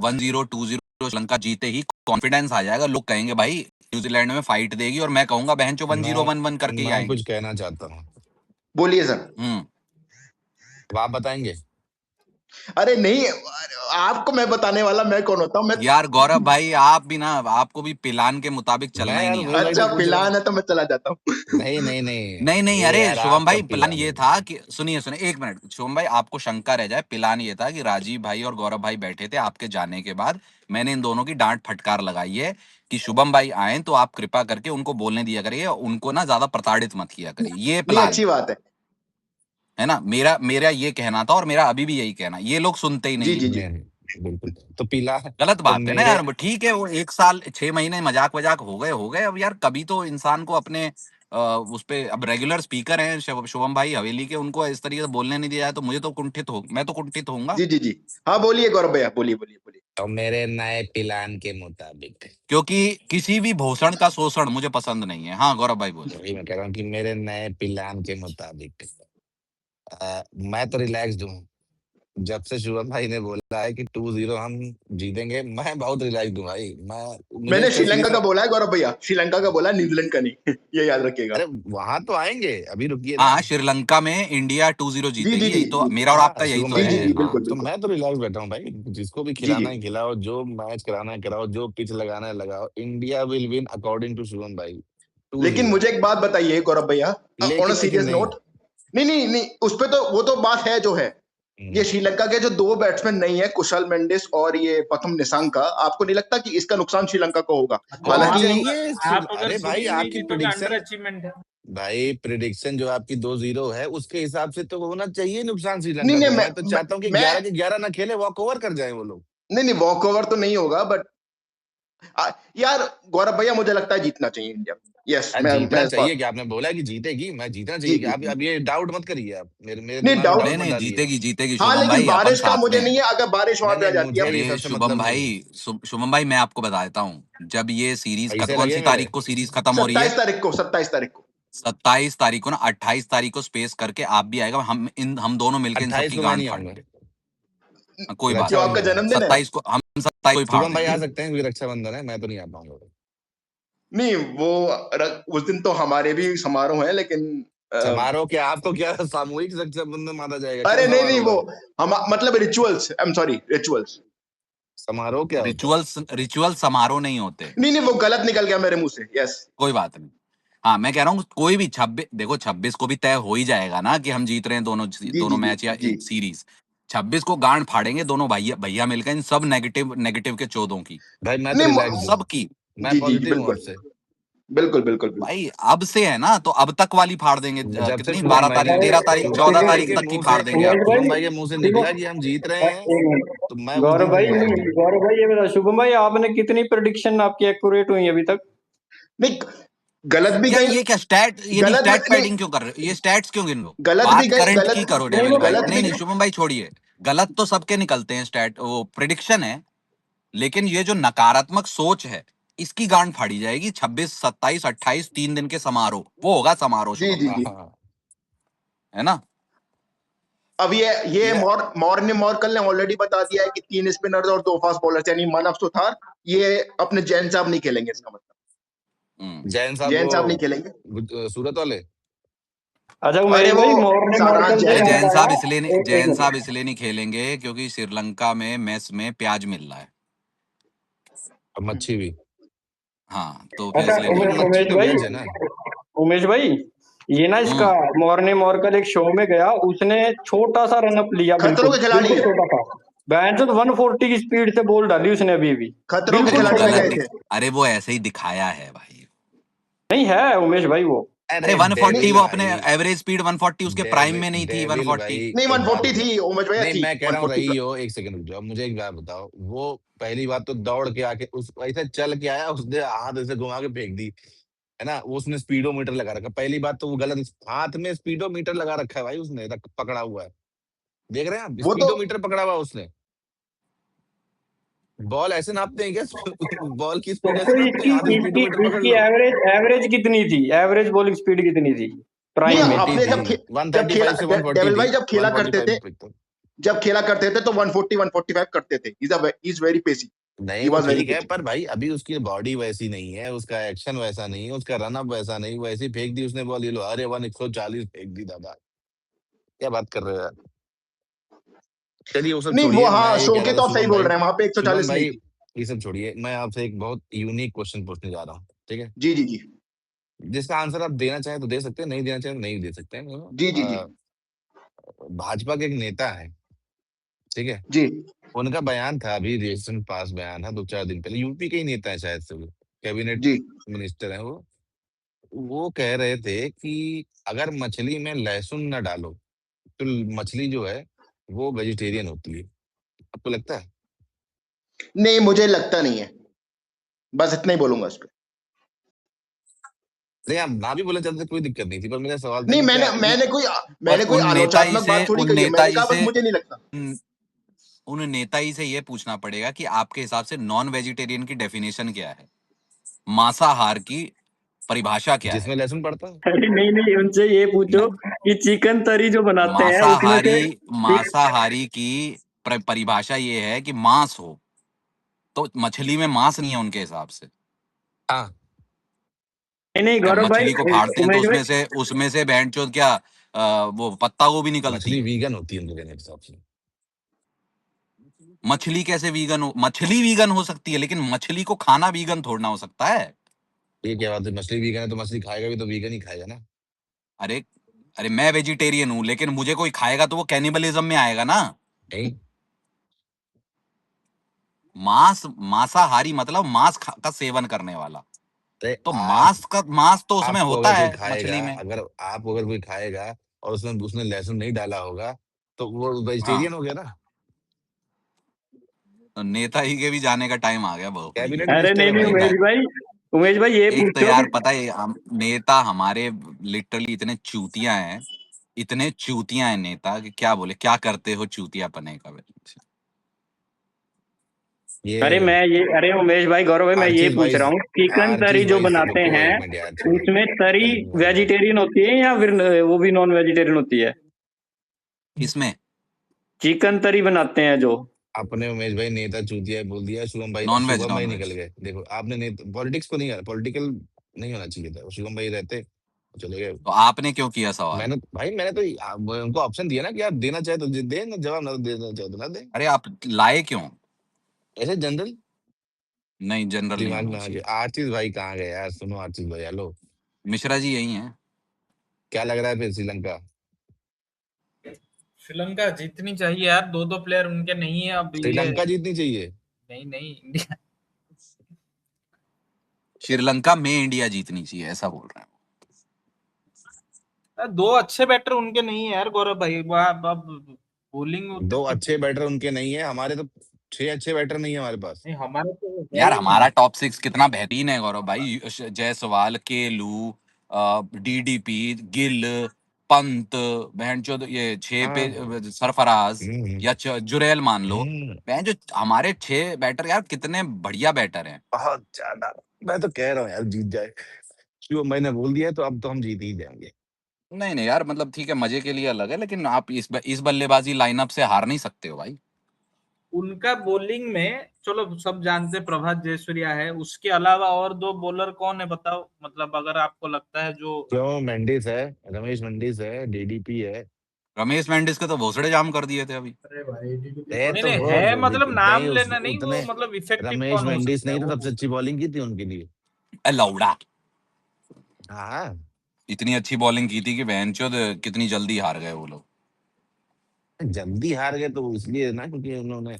1-0 2-0 श्रीलंका जीते ही कॉन्फिडेंस आ जाएगा, लोग कहेंगे भाई न्यूजीलैंड में फाइट देगी, और मैं कहूंगा बहन चो 1-0 1-1 करके ही मैं आएंगे। कुछ कहना चाहता हूँ, बोलिए सर। अब आप बताएंगे। अरे नहीं, आपको मैं बताने वाला मैं कौन होता हूँ मैं यार गौरव भाई, आप भी ना, आपको भी प्लान के मुताबिक चलना मैं ही यार नहीं उमेश आता। भाई से अच्छा पूछ रहा पिलान हूँ। है तो मैं चला जाता हूँ। नहीं नहीं नहीं नहीं नहीं, ये अरे यार शुभम आपका भाई, प्लान पिलान ये है। था कि सुनिए सुनिए, एक मिनट शुभम भाई, आपको शंका रह जाए, प्लान ये था कि राजीव भाई और गौरव भाई बैठे थे आपके जाने के बाद, मैंने इन दोनों की डांट फटकार लगाई है कि शुभम भाई आए तो आप कृपा करके उनको बोलने दिया करिए, उनको ना ज्यादा प्रताड़ित मत किया करिए, ये नहीं प्लान अच्छी बात है ना। मेरा मेरा ये कहना था और मेरा अभी भी यही कहना, ये लोग सुनते ही जी नहीं जी है। जी नहीं बिल्कुल। तो पिला गलत तो बात है ना मेरे यार, ठीक है वो 1 साल 6 महीने मजाक वजाक हो गए, अब यार कभी तो इंसान को अपने उस पे, अब रेगुलर स्पीकर हैं शुभम भाई हवेली के, उनको इस तरीके से बोलने नहीं दिया जाए तो मुझे तो कुंठित हो, मैं तो कुंठित होऊंगा। जी जी जी हाँ बोलिए गौरव भैया बोलिए बोलिए बोलिए। तो मेरे नए प्लान के मुताबिक क्योंकि किसी भी भूषण का शोषण मुझे पसंद नहीं है। हाँ गौरव भाई बोलिए। वही मैं कह रहा हूँ कि मेरे नए प्लान के मुताबिक मैं तो रिलैक्स्ड हूँ। जब से शुभम भाई ने बोला है कि 2-0 हम जीतेंगे, मैं बहुत रिलैक्स्ड हूँ भाई। मुझे मैंने स्पेशली श्रीलंका का तो बोला है गौरव भैया, श्रीलंका का बोला, न्यूजीलैंड का नहीं। ये याद रखिएगा। अरे वहां तो आएंगे, अभी रुकिए ना। हाँ श्रीलंका में इंडिया 2-0 जी जी जीतेगी, जी यही तो जी मेरा और आपका हाँ यही शुभम तो भाई जी है। जी आएंगे, हाँ बिल्कुल तो बिल्कुल मैं तो रिलैक्स बैठा हूँ भाई। जिसको भी जी जी खिलाना है खिलाओ, जो मैच कराना है कराओ, जो पिच लगाना है लगाओ। India will win according to Shubham भाई लेकिन 2-0। मुझे एक बात बताइए गौरव भैया, ऑन अ लेकिन लेकिन सीरियस नहीं। नोट, नहीं नहीं नहीं उस पे तो वो तो बात है जो है। ये हम्म, श्रीलंका के जो 2 बैट्समैन नहीं है, कुशल मेंडिस और ये प्रथम निशंका, आपको नहीं लगता कि इसका नुकसान श्रीलंका को होगा? तो होना हालांकि चाहिए। आप अगर अरे भाई सीरीज नहीं आपकी जीतोगे अंडर प्रिडिक्शन, अचीवमेंट है। भाई प्रिडिक्शन जो आपकी 2-0 है उसके हिसाब से तो होना चाहिए नुकसान नहीं श्रीलंका नहीं को। मैं तो चाहता हूँ कि मैं 11 के 11 ना खेले, वॉक ओवर कर जाए वो लोग। नहीं नहीं वॉक ओवर तो नहीं होगा, बट यार गौरव भैया मुझे लगता है जीतना चाहिए इंडिया। यस मैं जीतना इस चाहिए बात कि आपने बोला कि जीतेगी, मैं जीतना जी चाहिए कि जी आप अब ये डाउट मत करिए। आप मेरे नहीं दिमाग में डाउट, डाउट नहीं मत नहीं, डालिए। जीतेगी जीतेगी हाँ शुभम लेकिन भाई, अपन बारिश का साथ में मुझे हैं। नहीं है, अगर बारिश वहां नहीं पे आ नहीं जाती है। मुझे ये अरे सबसे शुभम मतलब नहीं भाई, है। शुभम भाई मैं आपको बता देता हूँ, जब ये सीरीज पैसे कौन लगे सी मेरे। तारीख को सीरीज खत्म हो रही है? 27 तारीख को 27 तारीख को ना, 28 तारीख को स्पेस करके आप भी आएगा, हम दोनों मिलकर इन 28 सबकी को मैं गांड नहीं आऊंगा, फाड़ेंगे। हाँ, कोई फिर बात क्यों, नहीं, आपका रक्षाबंधन है। जन्मदिन है? 27 को ही फाड़ शुभम भाई देंगे। आ सकते हैं क्योंकि रक्षाबंधन है, मैं तो नहीं आ पाऊंगा। नहीं वो उस दिन तो हमारे भी समारोह है, लेकिन समारोह क्या, आपको क्या सामूहिक रक्षाबंधन माना जाएगा? क्या अरे नहीं नहीं समारोह वो है? हम मतलब rituals, I am sorry, rituals. समारोह क्या होता है? रिचुअल समारोह नहीं होते। नहीं नहीं वो गलत निकल गया मेरे मुंह से। यस कोई बात नहीं। हाँ मैं कह रहा हूँ कोई भी 26, देखो 26 को भी तय हो ही जाएगा ना कि हम जीत रहे हैं दोनों जी दोनों जी जी मैच या जी सीरीज। 26 को गांड फाड़ेंगे दोनों भैया भैया मिलकर, इन सब नेगेटिव नेगेटिव के चौदों की, भाई मैं तो नहीं रिलैक्स्ड हूँ, सबकी। मैं जी जी जी पॉजिटिव हूँ बिल्कुल आपसे। बिल्कुल बिल्कुल बिल्कुल। भाई अब से है ना, तो अब तक वाली फाड़ देंगे, जब से कितनी, शुभम 12 भाई तारीख ने 13 तारीख शुभम 14 भाई तारीख के तक की मुंह से फाड़ देंगे उमेश आपकी। भाई शुभम भाई के मुंह से निकला कि हम जीत रहे हैं, एक मिनट, तो मैं उस दिन से रिलैक्स्ड हूँ। गौरव भाई ये बता, शुभम भाई आपने कितनी प्रेडिक्शन आपकी एक्यूरेट हुई अभी तक? नहीं गलत भी यार गई, ये क्या स्टैट, ये नहीं गलत स्टैट नहीं पैडिंग क्यों कर रहे हो, ये स्टैट्स क्यों गिन लो, गलत भी बात गई, करंट की गलत करो नहीं डेविल वो भाई। गलत नहीं भी नहीं गई। शुभम भाई छोड़िए, गलत तो सबके निकलते हैं स्टैट, वो प्रिडिक्शन है, लेकिन ये जो नकारात्मक सोच है, इसकी गांड फाड़ी जाएगी। 26 27 28 3 दिन के समारोह, वो होगा समारोह जी शुभम जी भाई, जी हाँ है ना। अब ये ये मॉर्कल ने ऑलरेडी बता दिया है कि 3 स्पिनर्स और 2 फास्ट बॉलर्स यानी मनफ सुथार, ये अपने जैन साहब नहीं खेलेंगे, इसका मतलब जैन साहब जैन साहब नहीं वो खेलेंगे। सूरत वाले। अच्छा अरे उमेश वो भाई, मोरने सारा मॉर्कल से अरे जैन, याद आया, एक जैन साहब मिनट, इसलिए नहीं खेलेंगे क्योंकि श्रीलंका में मेस में प्याज मिल रहा है। और मच्छी भी। हाँ तो फिर अच्छा इसलिए नहीं खेलेंगे। मच्छी उमेश तो भाई, वेज है ना। उमेश भाई, ये ना इसका हम्म मोरने मॉर्कल एक शो में गया, उसने छोटा सा रन अप लिया, खतरों बिल्कुल के खिलाड़ी बिल्कुल है, छोटा सा, बैंच 140 की स्पीड से बॉल डाली उसने अभी भी, खतरों के अरे बिल्कुल वो खिलाड़ी छोटा में गलत सा। गए थे। दिख, अरे वो ऐसे ही दिखाया है भाई। नहीं है उमेश भाई वो। अरे अरे 140, नहीं डेविल वो अपने भाई, एवरेज स्पीड 140 उसके प्राइम में नहीं थी डेविल 140। भाई नहीं एक बात 140 बताओ। थी उमेश भैया, नहीं थी मैं कह रहा हूँ 140 रही हो, एक सेकंड रुक जाओ, मुझे एक बात बताओ। वो पहली बात तो दौड़ के आके उस ऐसे चल के आया, उसने हाथ ऐसे घुमा के फेंक दी, है ना। वो उसने स्पीडोमीटर लगा रखा, पहली बात तो वो गलत, हाथ में स्पीडोमीटर लगा रखा है भाई उसने, पकड़ा हुआ है। देख रहे हैं आप, वो तो स्पीडोमीटर पकड़ा हुआ है उसने। बॉल ऐसे नापते हैं क्या? बॉल की स्पीड ऐसे तो नापते हैं, इसकी हाथ में इसकी स्पीडोमीटर पकड़ इसकी लो। एवरेज कितनी थी, एवरेज बॉलिंग स्पीड कितनी थी नहीं, प्राइम में? 140 अपने थी, जब खेला 135 से 140 डेविल थी, भाई जब खेला करते थे, 145। जब खेला करते थे तो 140 145 करते थे। इज वेरी पेसी, नहीं ही वो वाज वेरी ठीक है, पेसी। पर भाई अभी उसकी बॉडी वैसी नहीं है, उसका एक्शन वैसा नहीं है, उसका रन अप वैसा नहीं, वैसी फेंक दी उसने बॉल, ये लो अरे 140 फेंक दी दादा। क्या बात कर रहे हो यार? चलिए वो सब नहीं वो छोड़िए, मैं हाँ ये शो कह के रहा तो था आप सही शुभम बोल भाई, रहे हैं, वहां पे 140 नहीं भाई थी। ये सब छोड़िए, मैं आपसे एक बहुत यूनिक क्वेश्चन पूछने जा रहा हूँ, ठीक है? जी जी जी जिसका आंसर आप देना चाहें तो दे सकते हैं, नहीं देना चाहें तो नहीं दे सकते हैं। जी जी जी भाजपा के एक नेता है, ठीक है? जी उनका बयान था, अभी रिसेंट पास बयान था 2-4 दिन पहले, यूपी के ही नेता है शायद से, वो कैबिनेट जी मिनिस्टर है वो कह रहे थे कि अगर मछली में लहसुन न डालो तो मछली जो है वो वेजिटेरियन होती है। आपको लगता है? नहीं मुझे लगता नहीं है, बस इतना ही बोलूंगा इस पे। नहीं आप ना भी बोले चलते, कोई दिक्कत नहीं थी, पर मेरा सवाल था नहीं कि क्या मैंने ये पर मैंने कोई आलोचनात्मक बात थोड़ी कही है, मैंने कहा बस मुझे नहीं लगता। उन नेताई से ये पूछना पड़ेगा कि आपके हिसाब से नॉन वेजिटेरियन की डेफिनेशन क्या है, मांसाहार की परिभाषा क्या जिसमें है? लहसुन पड़ता है? अरे नहीं नहीं, उनसे ये पूछो नहीं, कि चिकन तरी जो बनाते हैं उसमें से मांसाहारी मांसाहारी की परिभाषा ये है कि मांस हो, तो मछली में मांस नहीं है उनके हिसाब से। हाँ, नहीं नहीं क्या गौरव भाई, मछली को फाड़ते हैं तो उमेश भाई, उसमें से बैंड क्या वो पत्ता गोभी निकलती मछली है? वीगन होती है उनके कहने के हिसाब से। मछली कैसे वीगन हो? मछली वीगन हो सकती है, लेकिन मछली को खाना वीगन थोड़ना हो सकता है। ये क्या बात है, मछली वीगन है तो मछली खाएगा भी तो वीगन ही खाएगा ना। अरे अरे मैं वेजिटेरियन हूं, लेकिन मुझे कोई खाएगा तो वो कैनिबलिज्म में आएगा ना। नहीं, मांसाहारी मतलब का सेवन करने वाला। अरे तो आप मांस तो उसमें आपको होता अगर कोई है खाएगा, मछली में। अगर कोई खाएगा और उसमें उसने लहसुन नहीं डाला होगा तो वो हाँ, वेजिटेरियन हो गया ना। तो नेता ही के भी जाने का टाइम आ गया भोसड़ी के। कैबिनेट अरे मिनिस्टर नहीं है नहीं भाई वो। उमेश भाई ये एक तो पूछो यार कि पता है नेता हमारे लिटरली इतने चूतिया हैं नेता कि क्या बोले, क्या करते हो चूतिया पने का। ये अरे उमेश भाई, गौरव भाई, मैं ये आर्चिस पूछ भाई, रहा हूँ चिकन तरी आर्चिस जो भाई बनाते रुको हैं एक मिनट यार, छोड़ो, उसमें तरी कल की बात है। वेजिटेरियन होती है या फिर वो भी नॉन वेजिटेरियन होती है? किसमें? चिकन तरी बनाते हैं जो। आपने उमेश भाई नेता चूतिया बोल दिया, नॉन वेज शुभम भाई नॉन निकल वेज। गए। देखो आपने नेता पॉलिटिक्स को नहीं, पॉलिटिकल नहीं होना चाहिए था, शुभम भाई रहते चले गए। तो आपने क्यों किया सवाल? मैंने तो उनको ऑप्शन दिया ना कि आप देना चाहे तो दे ना जवाब, ना देना चाहे तो ना दे। अरे आप लाए क्यों? ऐसे जनरल नहीं, जनरल नहीं दिमाग होना में आ गया। चाहिए। आर्चिस भाई कहाँ गए यार? सुनो आर्चिस भाई, हेलो, मिश्रा जी यही हैं। क्या लग रहा है फिर श्रीलंका? श्रीलंका जीतनी चाहिए यार, दो दो प्लेयर उनके नहीं है अब ये। श्रीलंका जीतनी चाहिए। नहीं नहीं, इंडिया। श्रीलंका में इंडिया जीतनी चाहिए ऐसा बोल रहे हैं। दो अच्छे बैटर उनके नहीं है यार गौरव भाई, अब बोलिंग दो उतनी। अच्छे बैटर उनके नहीं है, हमारे तो 6 अच्छे बैटर नहीं है हमारे पास। नहीं, हमारे तो है यार ही नहीं। हमारा टॉप सिक्स कितना बेहतरीन है गौरव भाई। जायसवाल, केलू, डीडीपी, गिल, पंत, बहनचोद, ये छह पे हाँ। सरफराज हम्म। या जुरेल मान लो। हम्म। बहन जो हमारे छह बैटर यार कितने बढ़िया बैटर हैं। बहुत ज्यादा। मैं तो कह रहा हूँ यार जीत जाए, क्यों मैंने बोल दिया है, तो अब तो हम जीत ही जाएंगे। नहीं नहीं यार, मतलब ठीक है मजे के लिए अलग है, लेकिन आप इस बल्लेबाजी लाइनअप से हार नहीं सकते हो भाई। उनका बॉलिंग में चलो सब जानते हैं, प्रभात जयसूर्या है, उसके अलावा और दो बॉलर कौन है बताओ, मतलब अगर आपको लगता है जो। क्यों, मेंडिस है, रमेश मेंडिस है, डीडीपी है। रमेश मेंडिस के तो भोसड़े जाम कर दिए थे अभी। अरे भाई है नहीं तो नहीं, वो है मतलब नाम नहीं लेना नहीं, वो उतने। मतलब इफेक्टिव रमेश कौन हो मेंडिस सकता है नहीं तो वो सबसे पूछ। अच्छी बॉलिंग की थी उनके लिए। लौड़ा हाँ, इतनी अच्छी बॉलिंग की थी कि बहनचोद कितनी जल्दी हार गए वो लोग। जल्दी हार गए तो इसलिए ना क्योंकि उन्होंने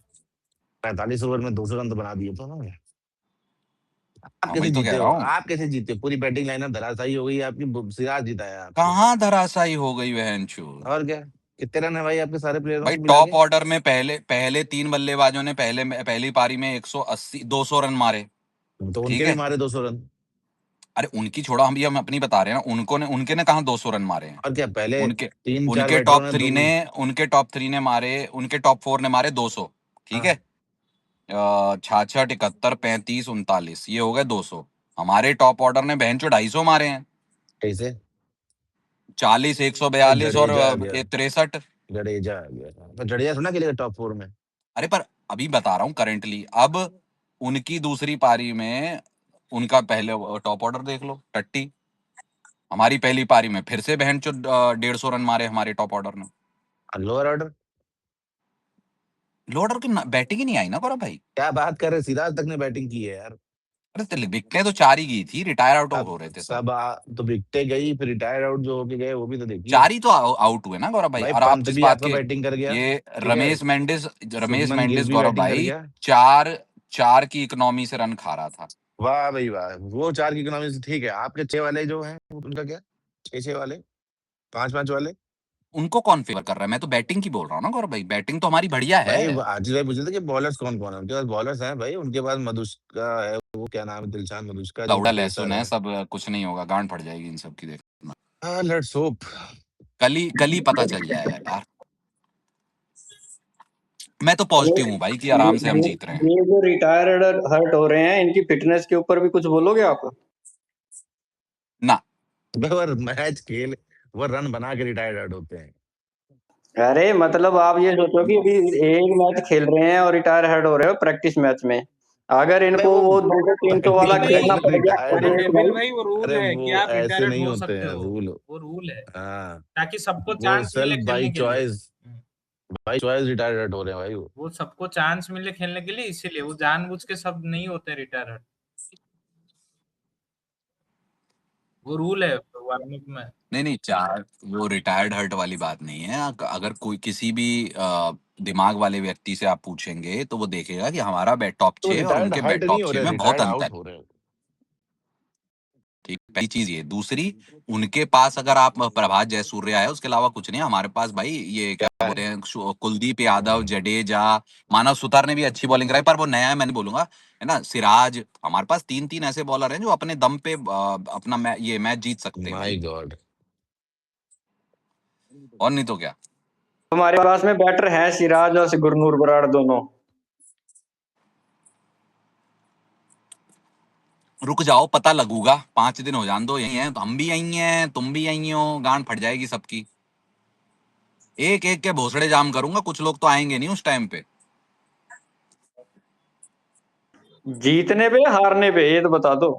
45 ओवर में 200 रन तो बना दिए थे उन्होंने। आप हाँ कैसे वही तो कह जीते हो? रहा हूँ। आप कैसे जीते हो? पूरी बैटिंग लाइनअप धराशायी हो गई आपकी, सिराज जिताया आपको। कहाँ धराशायी हो गई बहनचोद? और क्या? कितने रन है भाई आपके सारे प्लेयरों भाई के मिला टॉप के? ऑर्डर में पहले पहले तीन बल्लेबाजों ने पहली पारी में 180 200 रन मारे। तो ठीक उनके भी है। मारे 200 रन। अरे उनकी छोड़ो, हम अपनी बता रहे हैं ना। उनके ने कहाँ 200 रन मारे हैं? और क्या, पहले उनके तीन चार उनके बैटरों टॉप ने थ्री दो। ने उनके टॉप थ्री ने मारे, उनके टॉप फोर ने मारे 200। ठीक है। हाँ, 66, 71, 35, 39, ये हो गए 200। हमारे टॉप ऑर्डर ने बहन चो 250 मारे हैं। कैसे? 40, भाई 142 और जडेजा आ गया, 63। जडेजा आ गया, तो जडेजा थोड़ा खेलेगा टॉप 4 में। अरे पर अभी बता रहा हूँ करेंटली। अब उनकी दूसरी पारी में उनका पहले टॉप ऑर्डर देख लो, टट्टी। हमारी पहली पारी में फिर से बहन चो 150 रन मारे हमारे टॉप ऑर्डर ने। लोअर ऑर्डर लॉ ऑर्डर की बैटिंग ही नहीं आई ना गौरव भाई। क्या बात कर रहे, सिराज तक ने बैटिंग की है यार। अरे तो विकेटें तो 4 ही गई थी, रिटायर आउट अब हो रहे थे सब। सब तो विकेटें गई, फिर रिटायर आउट जो होके गए वो भी तो देखिए 4 ही तो आउट हुए ना गौरव भाई। भाई। और आप पंत जिस भी बात आपका के, बैटिंग कर गया, ये ठीक है। रमेश शुभमन गिल मेंडिस भी गौरव बैटिंग कर भाई गया। 4 की इकोनॉमी से रन खा रहा था। वाह भाई वाह, वो 4 की इकोनॉमी से ठीक है। आपके 6 वाले जो हैं उनका क्या, 6 वाले, 5 वाले। उनको कौन फेवर कर रहा है? मैं तो बैटिंग की बोल रहा हूँ ना गौरव भाई, बैटिंग तो हमारी बढ़िया है। भाई आजिज भाई पूछ रहे थे कि बॉलर्स कौन कौन है उनके पास। बॉलर्स हैं भाई, उनके पास मधुष्का है, वो क्या नाम है, दिलशान मधुष्का जो लौड़ा कि लहसुन पेसर है है। सब, कुछ नहीं होगा, गांड फट जाएगी इन सब की। देखना लेट्स होप। कल ही पता चल जाएगा यार। मैं तो पॉजिटिव हूँ भाई कि आराम से हम जीत रहे हैं। ये जो रिटायर्ड हर्ट हो रहे हैं, इनकी फिटनेस के ऊपर भी कुछ बोलोगे आप? ना वो मैच खेल, वो रन बना के रिटायर्ड होते हैं। अरे मतलब आप ये सोचो कि अभी एक मैच खेल रहे हैं और रिटायर हेड हो रहे हो प्रैक्टिस मैच में। अगर इनको वो वो 200-300 वाला प्रैक्टिस मैच खेलना में पड़ गया रिटायर्ड, अरे सुरेश डेविल भाई, भाई वो रूल अरे है वो कि आप ऐसे रिटायर्ड नहीं हो होते सकते हैं हो। रूल। वो रूल है हाँ, ताकि सबको वो चांस मिले सेल्फ खेलने बाई के लिए। चॉइस, बाई चॉइस रिटायर्ड हो रहे हैं भाई वो। वो सबको चांस मिले खेलने के लिए, इसीलिए वो जानबूझ के सब नहीं होते रिटायर। वो रूल है वार्म अप में। नहीं 4 वो रिटायर्ड हर्ट वाली बात नहीं है। अगर कोई किसी भी दिमाग वाले व्यक्ति से आप पूछेंगे तो वो देखेगा कि हमारा बैट टॉप तो 6 और रिटायर्ड उनके हर्ट बैट नहीं टॉप हो 6 रहे, में बहुत रिटायर्ड अंतर आउट है। हो रहे हैं। ठीक, पहली चीज ये। दूसरी, उनके पास अगर आप प्रभात जयसूर्या है, उसके अलावा कुछ नहीं है हमारे पास भाई। ये क्या क्या बोलते है? हैं, कुलदीप यादव, जडेजा, मानव सुतार ने भी अच्छी बॉलिंग कराई, पर वो नया है मैं नहीं बोलूंगा, है ना। सिराज, हमारे पास 3 ऐसे बॉलर हैं जो अपने दम पे अपना ये मैच जीत सकते हैं माय भाई। गॉड। और नहीं तो क्या। हमारे पास में बैटर है सिराज और गुरनूर बराड़ दोनों। रुक जाओ, पता लगूगा, 5 दिन हो जान दो, यही है तो। हम भी यही हैं, तुम भी यही हो, गांड फट जाएगी सबकी। एक एक के भोसड़े जाम करूंगा, कुछ लोग तो आएंगे नहीं उस टाइम पे। जीतने पे हारने पे ये तो बता दो।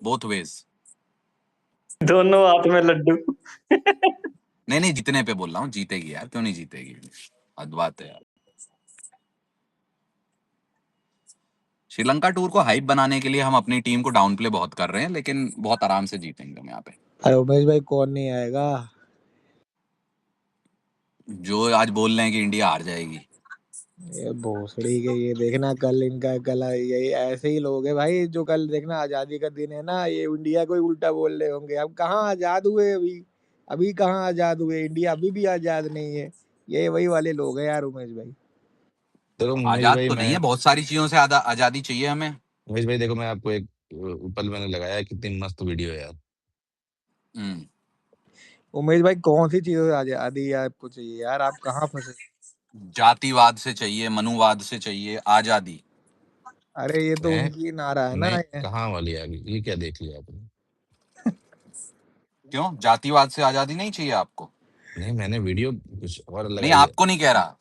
Both ways. दोनों हाथ में लड्डू। नहीं जीतने पे बोल रहा हूँ, जीतेगी यार, क्यों नहीं जीतेगी। हद बात है यार। श्रीलंका टूर को हाइप बनाने के लिए हम अपनी टीम को डाउन प्ले बहुत कर रहे हैं, लेकिन बहुत आराम से जीतेंगे हम यहाँ पे। अरे उमेश भाई कौन नहीं आएगा? जो आज बोल रहे हैं कि इंडिया हार जाएगी। ये भोसड़ी के, ये देखना कल इनका, कल यही ऐसे ही लोग हैं भाई जो कल देखना आजादी का दिन है ना, ये इंडिया को ही उल्टा बोल रहे होंगे। हम कहाँ आजाद हुए अभी? अभी कहाँ आजाद हुए? इंडिया अभी भी आजाद नहीं है। ये वही वाले लोग हैं यार उमेश भाई। चलो उमेश आजाद भाई, तो नहीं मैं, है, बहुत सारी चीजों से आजादी चाहिए हमें। उमेश भाई देखो, मैं आपको एक ऊपर मैंने लगाया है, कितनी मस्त वीडियो है यार। हम्म। उमेश भाई कौन सी चीजों से आजादी आपको चाहिए यार? आप कहाँ फंसे? जातिवाद से चाहिए, मनुवाद से चाहिए आजादी। अरे ये तो मैं उनकी नारा है ना मैं ये। कहाँ वाली आ गई, ये क्या देख लिया आपने? क्यों जातिवाद से आजादी नहीं चाहिए आपको? नहीं, मैंने वीडियो कुछ और नहीं, लगाई है। आपको नहीं कह रहा।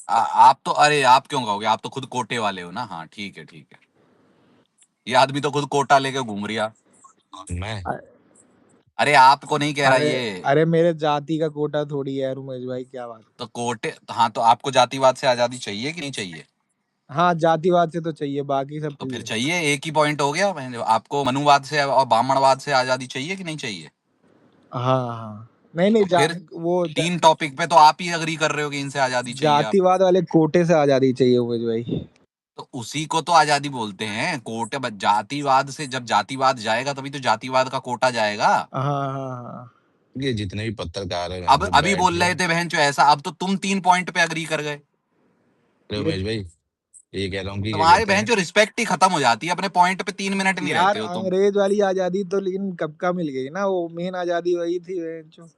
आप तो, अरे आप क्यों कहोगे, आप तो खुद कोटे वाले हो ना। हाँ ठीक है ठीक है। ये आदमी तो खुद कोटा लेके घूम रिया। मैं अरे आपको नहीं कह रहा अरे ये। अरे मेरे जाति का कोटा थोड़ी है यार उमेश भाई, क्या बात। तो कोटे, हाँ तो आपको जातिवाद से आजादी चाहिए कि नहीं चाहिए? हाँ जातिवाद से तो चाहिए, बाकी सब तो ठीक फिर है। चाहिए, एक ही पॉइंट हो गया। आपको मनुवाद से और ब्राह्मणवाद से आजादी चाहिए कि नहीं चाहिए? हाँ हाँ, नहीं नहीं तो फिर वो 3 टॉपिक पे तो आप ही अग्री कर रहे हो कि इनसे आजादी चाहिए आप। जातिवाद वाले कोटे से आजादी चाहिए उमेश भाई। तो उसी को तो आजादी बोलते हैं, कोटे। जातिवाद से जब जातिवाद जाएगा तभी तो जातिवाद का कोटा जाएगा। हाँ हाँ हाँ। ये जितने भी पत्रकार हैं अब जो अभी बैठ बोल के, रहे थे बहन जो ऐसा, अब तो तुम 3 पॉइंट पे अग्री कर गए। अरे ये उमेश भाई, ये कह रहा हूँ कि क्या तुम्हारे कहते बहन हैं। जो रिस्पेक्ट ही खत्म हो जाती है, अपने पॉइंट पे 3 मिनट नहीं यार रहते हो तुम। अंग्रेज वाली आजादी तो लेकिन कब का मिल गई ना, वो मेन आजादी वही थी जो।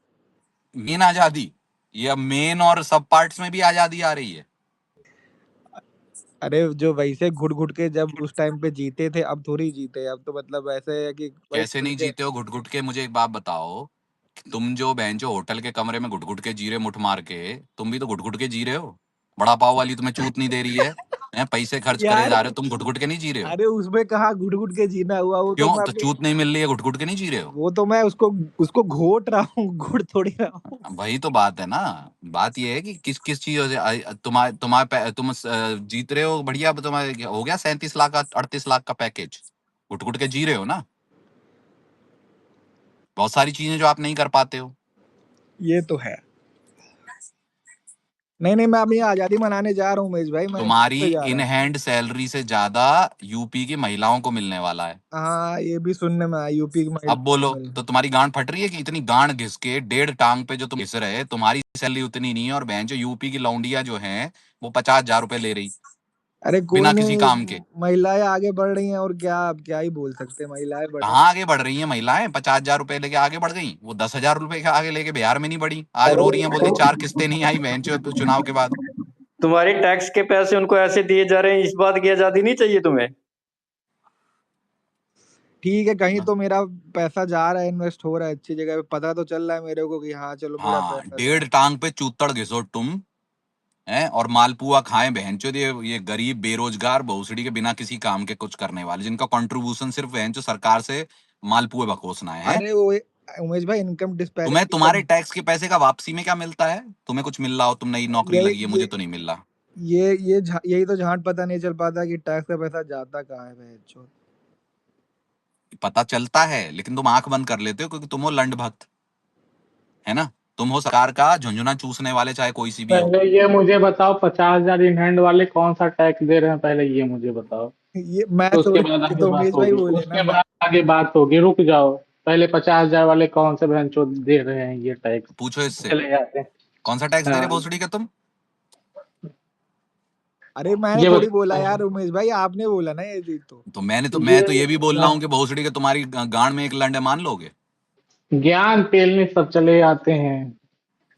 मेन आजादी, ये अब मेन और सब पार्ट्स में भी आजादी आ रही है। अरे जो वैसे घुट घुट के जब उस टाइम पे जीते थे, अब थोड़ी जीते। अब तो मतलब ऐसे है कि भाई कैसे खुल नहीं के। जीते हो घुट घुट के? मुझे एक बात बताओ, तुम जो बहन जो होटल के कमरे में घुट घुट के जी रहे, मुठ मार के, तुम भी तो घुट घुट के जी रहे हो। बड़ा पाव वाली तुम्हें चूत नहीं दे रही है। पैसे खर्च करे यार जा रहे हो, तुम घुट घुट के नहीं जी रहे हो? अरे उसमें कहाँ घुट घुट के जीना हुआ, वो तो क्यों? मैं तो अपनी चूत नहीं मिल रही है, घुट घुट के नहीं जी रहे हो? वो तो मैं उसको घोट रहा हूँ, घुट थोड़ी रहा हूँ। वही तो बात है ना। बात ये है कि किस किस चीजों से तुम जीत रहे हो बढ़िया, तुम्हारे हो गया 37 लाख का 38 लाख का पैकेज, घुट घुट के जी रहे हो ना। बहुत सारी चीजें जो आप नहीं कर पाते हो। ये तो है। नहीं मैं अभी आजादी मनाने जा रहा हूँ उमेश भाई, मैं तुम्हारी पे जा इन रहा हूँ। हैंड सैलरी से ज्यादा यूपी की महिलाओं को मिलने वाला है। हाँ ये भी सुनने में आया, यूपी की अब महिला बोलो, तो तुम्हारी गांड फट रही है कि इतनी गांड घिस के 1.5 टांग पे जो तुम घिस रहे, तुम्हारी सैलरी उतनी नहीं है, और बहन जो यूपी की लौंडिया जो है वो 50,000 रुपए ले रही अरे कोई बिना किसी नहीं, काम के। महिलाएं आगे बढ़ रही हैं, और क्या अब क्या ही बोल सकते हैं, महिलाएं बढ़ रही कहाँ आगे बढ़ रही हैं महिलाएं? 50,000 रुपए लेके आगे बढ़ गई, वो 10,000 रुपए के आगे लेके बिहार में नहीं बढ़ी, आज रो रही हैं, बोलती 4 किस्तें नहीं आई बहन चुनाव के बाद। तुम्हारी टैक्स के पैसे उनको ऐसे दिए जा रहे हैं, इस बात की आजादी नहीं चाहिए तुम्हें? ठीक है, कहीं तो मेरा पैसा जा रहा है, इन्वेस्ट हो रहा है अच्छी जगह पे, पता तो चल रहा है मेरे को कि हाँ चलो मेरा हाँ, पैसा 1.5 टांग पे चूतड़ घिसो तुम हैं, और मालपुआ खाएं बहनचोद ये गरीब बेरोजगार भोसड़ी के बिना किसी काम के कुछ करने वाले, जिनका कंट्रीब्यूशन सिर्फ बहनचो सरकार से मालपुए बकोसना है। अरे वो उमेश भाई, इनकम डिस्पैरिटी तुम्हारे टैक्स के पैसे का वापसी में क्या मिलता है? तुम्हें कुछ मिल रहा हो, तुम नई नौकरी यही लगी है, मुझे तो नहीं मिल रहा। यही तो झांट पता नहीं चल पाता कि टैक्स का पैसा जाता कहाँ है बहनचोद। पता चलता है, लेकिन तुम आंख बंद कर लेते हो क्योंकि तुम हो लंड भक्त, है ना। तुम हो सरकार का झुंझुना चूसने वाले, चाहे कोई सी भी हो। पहले ये मुझे बताओ 50,000 इन हैंड वाले कौन सा टैक्स दे रहे हैं, पहले ये मुझे बताओ। ये मैं तो उसके थोड़ी, बाद ये आगे तो बात उमेश भाई होगी, बोले ना, उसके मैं बाद आगे बात होगी। रुक जाओ, पहले 50,000 वाले कौन से बहन चोद दे रहे हैं ये टैक्स, पूछो इससे, चले जाते हैं। कौन सा टैक्स दे रहे हाँ, भोसड़ी का तुम? अरे मैंने ये थोड़ी बता बोला यार उमेश भाई, आपने बोला ना ये चीज तो। तो मैं ये तो ये भी बोल रहा हूँ कि भोसड़ी के तुम्हारी गांड में एक लंड है, मान लोगे? ज्ञान पेलने सब चले आते हैं,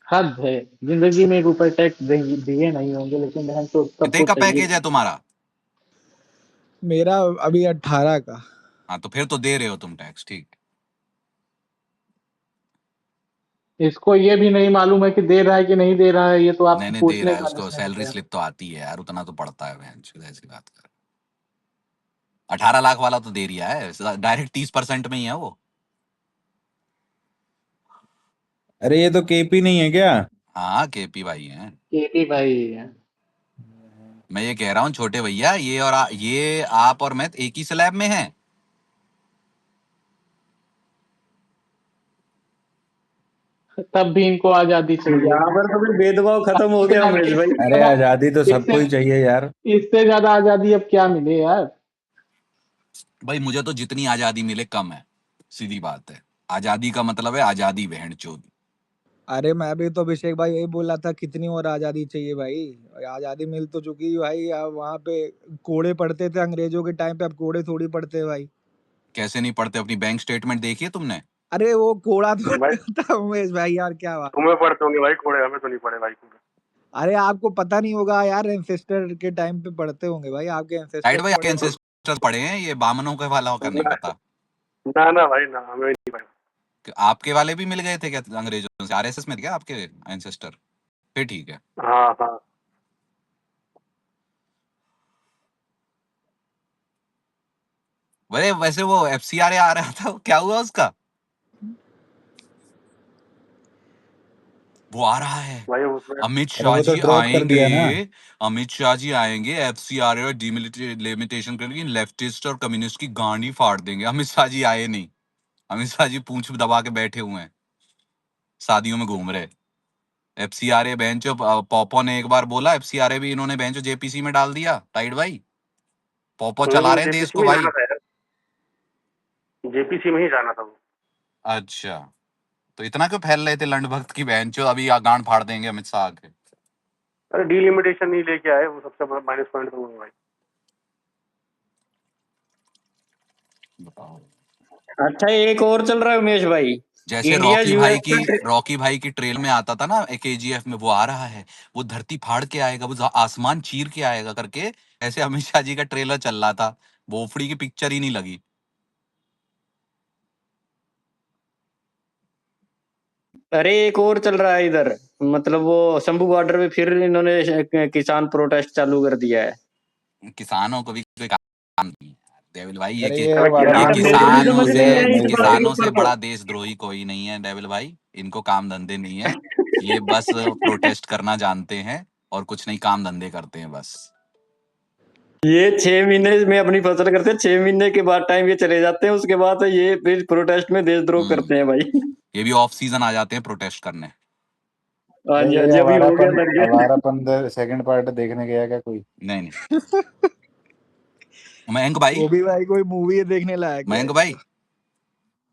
हद है। जिंदगी में रुपए टैक्स दिए नहीं होंगे, लेकिन बहन तो कितने सबको का चाहिए। पैकेज है तुम्हारा? मेरा अभी 18 का। हाँ, तो फिर तो दे रहे हो तुम टैक्स, ठीक। इसको ये भी नहीं मालूम है कि दे रहा है कि नहीं दे रहा है, ये तो नहीं आपको नहीं दे पूछने रहा है, का उसको विषय हो सैलरी गया। स्लिप तो आती है यार, उतना तो पड़ता है बहन चोद, ऐसी बात कर। 18 लाख वाला तो दे रिया है, डायरेक्ट 30% में ही है वो। अरे ये तो केपी नहीं है क्या? हाँ, केपी भाई है। केपी भाई है। मैं ये कह रहा हूँ छोटे भैया, ये आप और मैं एक ही स्लैब में हैं। तब भी इनको आजादी चाहिए। यहाँ पर तो फिर भेदभाव खत्म हो गया उमेश भाई। अरे आजादी तो सबको ही चाहिए यार। इससे ज्यादा आजादी अब क्या मिले यार। भाई मुझे तो जितनी आजादी मिले कम है, सीधी बात है। आजादी का मतलब है आजादी, बहन चोद। अरे मैं भी तो अभिषेक भाई यही बोल रहा था, कितनी और आजादी चाहिए भाई, आजादी मिल तो चुकी है भाई। अब वहां पे कोड़े पड़ते थे अंग्रेजों के टाइम पे, अब कोड़े थोड़ी पड़ते हैं भाई। कैसे नहीं पढ़ते? अपनी बैंक स्टेटमेंट देखिए तुमने। अरे वो कोड़ा तो भाई था उमेश भाई, यार क्या बात। तुम्हें पढ़ते होंगे भाई कोड़े, हमें तो नहीं पड़े भाई कोड़े। अरे आपको पता नहीं होगा यार, एंसेस्टर के टाइम पे पढ़ते होंगे भाई, आपके साइड एंसेस्टर भाई, आपके पढ़े होंगे। एंसेस्टर पढ़े हैं, ये बामनों के वाला का नहीं पता। ना ना भाई ना, हमें नहीं पढ़े। आपके वाले भी मिल गए थे क्या अंग्रेजों से? आरएसएस में थे क्या आपके एंसेस्टर? फिर ठीक है। हाँ हाँ। वैसे वो एफसीआर आ रहा था, क्या हुआ उसका? वो आ रहा है। भाई उसमें अमित अरे शाह वो तो जी ड्रॉप कर आएंगे, दिया ना। अमित शाह जी आएंगे, एफसीआर और डिलिमिटेशन करके लेफ्टिस्ट और कम्युनिस्ट की गांडी फाड़ देंगे। अमित शाह जी आए नहीं, अमित शाह जी पूंछ दबा के बैठे हुए हैं, शादियों में घूम रहे। एफसीआरए बेंचो, पॉपो ने एक बार बोला, एफसीआरए भी इन्होंने बेंचो जेपीसी में डाल दिया। टाइड भाई, पॉपो चला रहे हैं देश जेपीसी को में भाई। जाना था यार, जेपीसी में ही जाना था वो। अच्छा, तो इतना क्यों फैल रहे थे लंड भक्त की बेंचो? अभी गांड फाड़ देंगे अमित शाह के। अरे डिलिमिटेशन नहीं लेके आए, वो सबसे बड़ा माइनस पॉइंट तो वो है भाई। बताओ। अच्छा एक और चल रहा है उमेश भाई, जैसे इंडिया यूएस का रॉकी भाई की ट्रेल में आता था ना केजीएफ में, वो आ रहा है, वो धरती फाड़ के आएगा, वो आसमान चीर के आएगा करके, ऐसे अमित शाह जी का ट्रेलर चल रहा था। बोफड़ी की पिक्चर ही नहीं लगी। अरे एक और चल रहा है इधर, मतलब वो शंभू बॉर्डर पे फिर इन्होंने किसान प्रोटेस्ट चालू कर दिया है। किसानों को भी कोई काम नहीं है डेविल भाई। ये अरे कि ये अबे वाला ये किसान मेरे को को भी भी किसानों समझ से नहीं आया महेश इस भाई बात के किसानों से ऊपर तो। बड़ा देशद्रोही कोई नहीं है डेविल भाई। इनको काम धंधे नहीं है, ये बस प्रोटेस्ट करना जानते हैं और कुछ नहीं काम धंधे करते हैं बस। ये 6 महीने में अपनी फसल करते हैं, 6 महीने के बाद टाइम ये चले जाते हैं, उसके बाद ये फिर प्रोटेस्ट में देशद्रोह करते हैं भाई। ये भी ऑफ सीजन आ जाते हैं प्रोटेस्ट करने। हाँ अरे जी, हाँ ये जी, अभी हो गया लग गया। आवारापन सेकंड पार्ट देखने गया क्या कोई? नहीं मयंक भाई, वो भी भाई कोई मूवी देखने लायक है। मयंक भाई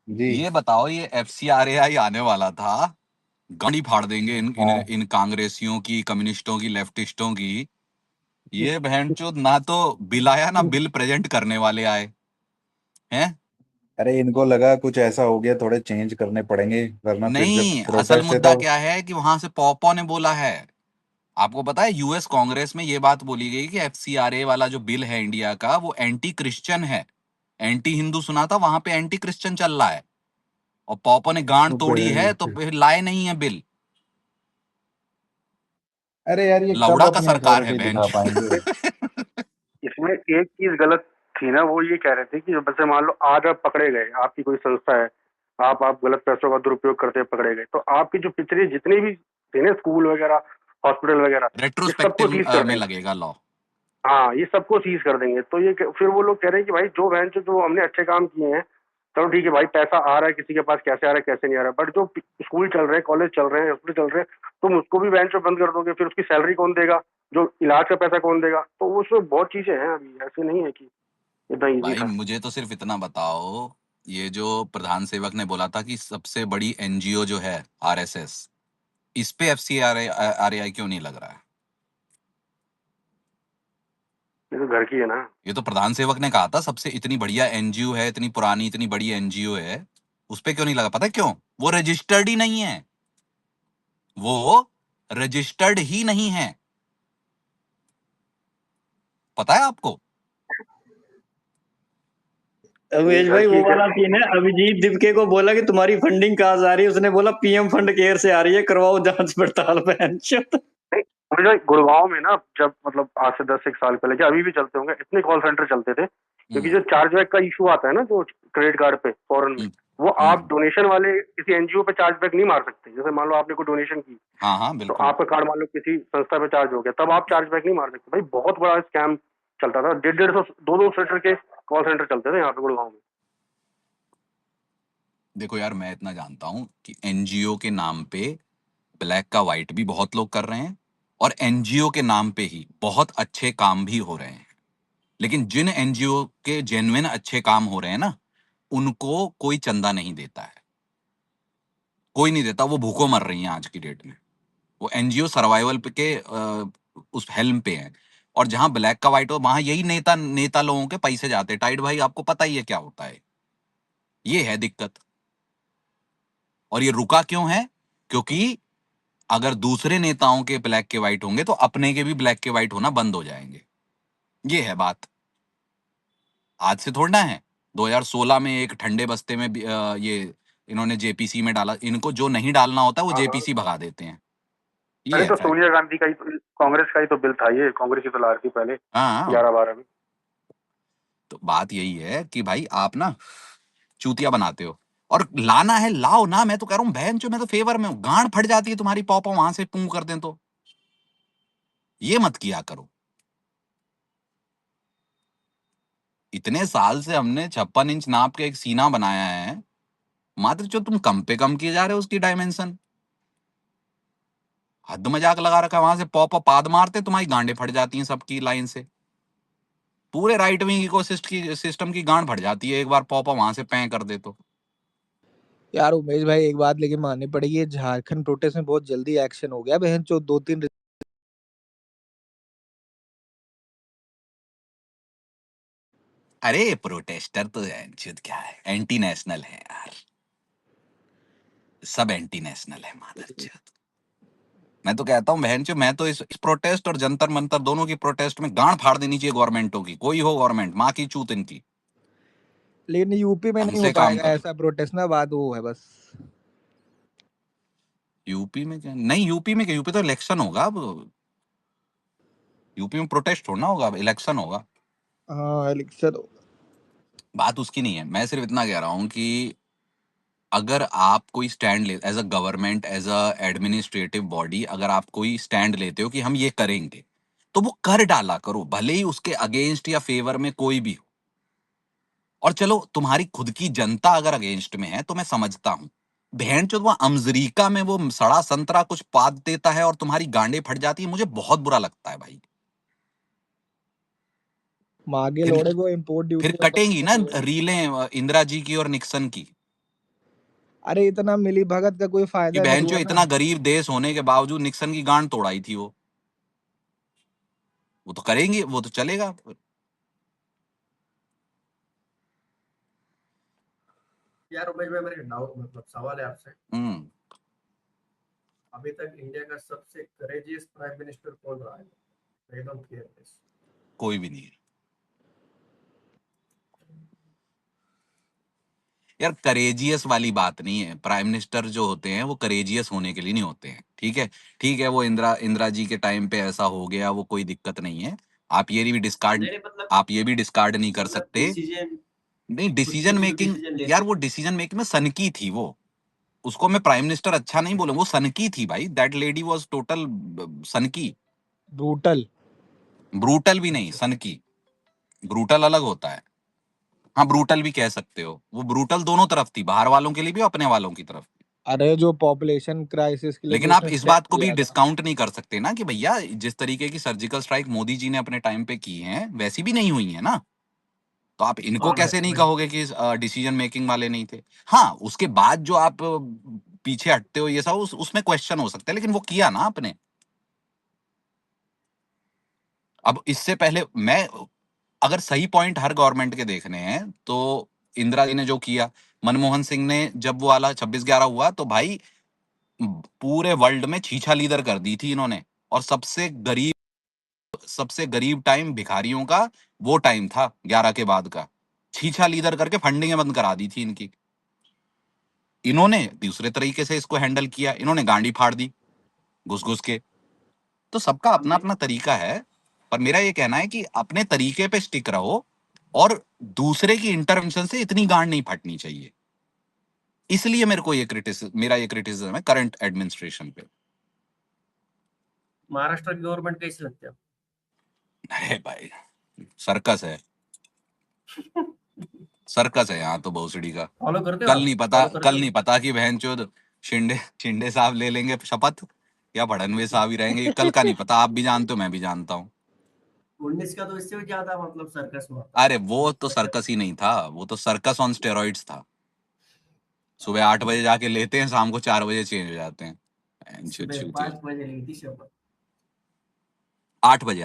जी ये बताओ, ये FCRAI आने वाला था, गाड़ी फाड़ देंगे हाँ। इन कांग्रेसियों की, कम्युनिस्टों की, लेफ्टिस्टों की। ये बहनचोद ना तो बिल आया ना बिल प्रेजेंट करने वाले आए हैं। अरे इनको लगा कुछ ऐसा हो गया, थोड़े चेंज करने पड़ेंगे, वरना फिर जब नहीं, असल प्रोटेस्ट है मुद्दा तो क्या है कि वहां से पॉपो ने बोला है। आपको पता है यूएस कांग्रेस में ये बात बोली गई कि FCRA वाला जो बिल है इंडिया का, वो एंटी क्रिश्चियन है, एंटी हिंदू सुना था, वहां पे एंटी क्रिश्चियन चल रहा है। और पॉपो ने गांड तोड़ी है तो फिर लाए नहीं है बिल। अरे यार ये कब लौड़ा का अपनी सरकार है अथॉरिटी बहन दिखा पाएंगे? इसमें एक चीज गलत थी ना, वो ये कह रहे थे कि जैसे मान लो आज आप पकड़े गए, आपकी कोई संस्था है, आप गलत पैसों का दुरुपयोग करते हुए पकड़े गए, तो आपकी जो पिछले जितने भी थे ना, स्कूल वगैरह, हॉस्पिटल वगैरह, ये सबको रेट्रोस्पेक्टिव सीज कर में देंगे। लगेगा लॉ। हाँ, ये सबको सीज कर देंगे। तो ये फिर वो लोग कह रहे हैं कि भाई जो बहन जो हमने अच्छे काम किए हैं, चलो ठीक है भाई, पैसा आ रहा है किसी के पास, कैसे आ रहा है कैसे नहीं आ रहा है, बट जो स्कूल चल रहे हैं, कॉलेज चल रहे हैं, हॉस्पिटल चल रहे हैं, तुम उसको भी बहन बंद कर दोगे, फिर उसकी सैलरी कौन देगा, जो इलाज का पैसा कौन देगा? तो उसमें बहुत चीजें हैं, अभी ऐसे नहीं है कि इतना ईजी भाई था। मुझे तो सिर्फ इतना बताओ, ये जो प्रधान सेवक ने बोला था कि सबसे बड़ी NGO जो है RSS, इस पे FCRAI क्यों नहीं लग रहा है? ये तो घर की है ना। ये तो प्रधान सेवक ने कहा था सबसे इतनी बढ़िया NGO है, इतनी पुरानी इतनी बड़ी NGO है, उस पे क्यों नहीं लगा? पता है क्यों? वो रजिस्टर्ड ही नहीं है, वो रजिस्टर्ड ही नहीं है। पता है आपको? उमेश घर भाई वो की वाला सीन है, अभिजीत दिवके को बोला कि तुम्हारी फंडिंग कहाँ से आ रही है, उसने बोला PM फंड केयर से आ रही है, करवाओ जांच पड़ताल। मुझे गुड़गांव में ना, जब मतलब आज से 10 एक साल पहले, क्या अभी भी चलते होंगे, इतने कॉल सेंटर चलते थे, क्योंकि जो चार्जबैक का इशू आता है ना, जो क्रेडिट कार्ड पे फॉरन में, वो आप डोनेशन वाले किसी NGO पे चार्जबैक नहीं मार सकते। जैसे मान लो आपने कोई डोनेशन की, हाँ तो बिल्कुल। आपका कार्ड मान लो किसी संस्था पे चार्ज हो गया, तब आप चार्जबैक नहीं मार सकते। भाई बहुत बड़ा स्कैम चलता था, 150 200 सेंटर के कॉल सेंटर चलते थे यहाँ पे गुड़गांव में। देखो यार, मैं इतना जानता हूं कि NGO के नाम पे ब्लैक का व्हाइट भी बहुत लोग कर रहे हैं, और NGO के नाम पे ही बहुत अच्छे काम भी हो रहे हैं। लेकिन जिन NGO के जेन्युइन अच्छे काम हो रहे हैं ना, उनको कोई चंदा नहीं देता है, कोई नहीं देता। वो भूखों मर रही हैं आज की डेट में। वो NGO सर्वाइवल के उस हेल्म पे हैं। और जहां ब्लैक का व्हाइट हो, वहां यही नेता लोगों के पैसे जाते हैं। टाइट भाई आपको पता ही है क्या होता है, ये है दिक्कत। और ये रुका क्यों है? क्योंकि अगर दूसरे नेताओं के ब्लैक के व्हाइट होंगे तो अपने के भी ब्लैक के व्हाइट होना बंद हो जाएंगे। ये है बात, आज से थोड़ा है। 2016 में एक ठंडे बस्ते में ये इन्होंने JPC में डाला। इनको जो नहीं डालना होता वो हाँ, हाँ। JPC भगा देते हैं। ये अरे है तो फैक्ट। सोनिया गांधी का ही कांग्रेस का ही तो बिल था ये, कांग्रेस ही तो ला रही थी पहले हाँ 11-12 में। तो बात यही है कि भाई आप ना चूतिया बनाते हो, और लाना है लाओ ना। मैं तो कह रहा हूँ बहन जो, मैं तो फेवर में हूँ। गांड फट जाती है तुम्हारी पॉपो वहां से पूं कर दें तो ये मत किया करो। इतने साल से हमने 56 इंच नाप के एक सीना बनाया है, मात्र जो तुम कम पे कम किए जा रहे हो उसकी डायमेंशन। हद मजाक लगा रखा है। वहां से पॉप पाद मारते तुम्हारी गांडें फट जाती हैं सबकी लाइन से। पूरे राइट विंग सिस्टम की गांड फट जाती है एक बार पॉप वहां से पैं कर दे तो। यार उमेश भाई एक बात लेकिन माननी पड़ेगी, ये झारखंड प्रोटेस्ट में बहुत जल्दी एक्शन हो गया बहन चो। 2-3 अरे प्रोटेस्टर तो क्या है, एंटी नेशनल है यार, सब एंटी नेशनल है मादरचोद। मैं तो कहता हूँ बहन चो, मैं तो इस प्रोटेस्ट और जंतर मंतर दोनों की प्रोटेस्ट में गांड फाड़ देनी चाहिए गवर्नमेंटों की। कोई हो गवर्नमेंट, माँ की चूत इनकी। लेकिन यूपी में नहीं हो हमसे काम पाएगा करो। ऐसा प्रोटेस्ट ना, बात वो है बस। यूपी में क्या नहीं, यूपी में क्या, यूपी तो इलेक्शन होगा अब। यूपी में प्रोटेस्ट थोड़ा ना होगा, इलेक्शन होगा। हाँ इलेक्शन। बात उसकी नहीं है, मैं सिर्फ इतना कह रहा हूँ कि अगर आप कोई स्टैंड ले as a government, as a administrative body, अगर आप कोई स्टैंड लेते हो कि हम ये करेंगे, तो वो कर डाला करो, भले ही उसके अगेंस्ट या फेवर में कोई भी हो। और चलो तुम्हारी खुद की जनता अगर अगेंस्ट में है तो मैं समझता हूँ, बहन चो वो अमजरीका में वो सड़ा संतरा कुछ पाद देता है और तुम्हारी गांडें फट जाती है, मुझे बहुत बुरा लगता है भाई। मागे फिर लोड़े को इम्पोर्ट फिर ड्यूटी कटेंगी ना रीलें इंदिरा जी की और निक्सन की, अरे इतना मिली भगत का कोई कि फायदा नहीं बहन चो हुआ इतना ना। गरीब देश होने के बावजूद निक्सन की गांड तोड़ाई थी वो तो करेंगे, वो तो चलेगा। यार उमेश भाई, मेरे डाउट मतलब सवाल है आपसे, अभी तक इंडिया का सबसे करेजियस प्राइम मिनिस्टर कौन रहा है? एकदम क्लियर। कोई भी नहीं है यार, करेजियस वाली बात नहीं है। प्राइम मिनिस्टर जो होते हैं वो करेजियस होने के लिए नहीं होते हैं, ठीक है। ठीक है, वो इंदिरा जी के टाइम पे ऐसा हो गया, वो कोई दिक्कत नहीं है। आप ये भी डिस्कार्ड नहीं मतलब आप ये भी डिस्कार्ड नहीं कर सकते। डिसीजन, नहीं, खुद डिसीजन से जो मेकिंग डिसीजन लेते यार, वो डिसीजन मेकिंग में सनकी थी वो। उसको मैं प्राइम मिनिस्टर अच्छा नहीं बोलूंगा, वो सनकी थी भाई। दैट लेडी वाज टोटल सनकी। ब्रूटल। ब्रूटल भी नहीं, सनकी। ब्रूटल अलग होता है। हाँ, ब्रूटल भी कह सकते हो। वो ब्रूटल दोनों तरफ थी, बाहर वालों के लिए भी, अपने वालों की तरफ। अरे जो पॉपुलेशन क्राइसिस के लिए लेकिन जो आप उसने इस स्टेप बात को भी लिया था। डिस्काउंट नहीं कर सकते ना कि भैया जिस तरीके की सर्जिकल स्ट्राइक मोदी जी ने अपने टाइम पे की है वैसी भी नहीं हुई है ना। तो आप इनको कैसे नहीं कहोगे कि डिसीजन मेकिंग वाले नहीं थे। हाँ, उसके बाद जो आप पीछे हटते हो ये सब, उसमें क्वेश्चन हो सकता है, लेकिन वो किया ना आपने। अब इससे पहले मैं, अगर सही पॉइंट हर गवर्नमेंट के देखने हैं तो इंदिरा जी ने जो किया, मनमोहन सिंह ने जब वो वाला 26/11 हुआ तो भाई पूरे वर्ल्ड में छीछा लीदर कर दी थी इन्होंने। और सबसे गरीब टाइम भिखारियों का वो टाइम था 11 के बाद का। छीछा लीदर करके फंडिंग बंद करा दी थी इनकी। इन्होंने दूसरे तरीके से इसको हैंडल किया, इन्होंने गांडी फाड़ दी घुस घुस के। तो सबका अपना अपना तरीका है, पर मेरा ये कहना है कि अपने तरीके पे स्टिक रहो और दूसरे की इंटरवेंशन से इतनी गांड नहीं फटनी चाहिए। इसलिए मेरा ये क्रिटिसिज्म है करंट एडमिनिस्ट्रेशन पे। महाराष्ट्र की गवर्नमेंट कैसी लगती है? अरे भाई, सर्कस है। सर्कस है यहाँ तो भोसड़ी का। फॉलो करते हो कल आप? नहीं पता, फॉलो करते कल हो? नहीं पता कि बहनचोद शिंदे साहब ले लेंगे शपथ या फडणवीस साहब ही रहेंगे, ये कल का नहीं पता। आप भी जानते हो, मैं भी जानता हूँ। 19 का तो इससे भी ज्यादा मतलब सर्कस हुआ। अरे वो तो सर्कस ही नहीं था, वो तो सर्कस ऑन स्टेरॉइड्स था। सुबह 8 बजे जाके लेते हैं, शाम को 4 बजे चेंज हो जाते हैं। सुबह 5 बजे ली थी शपथ। 8 बजे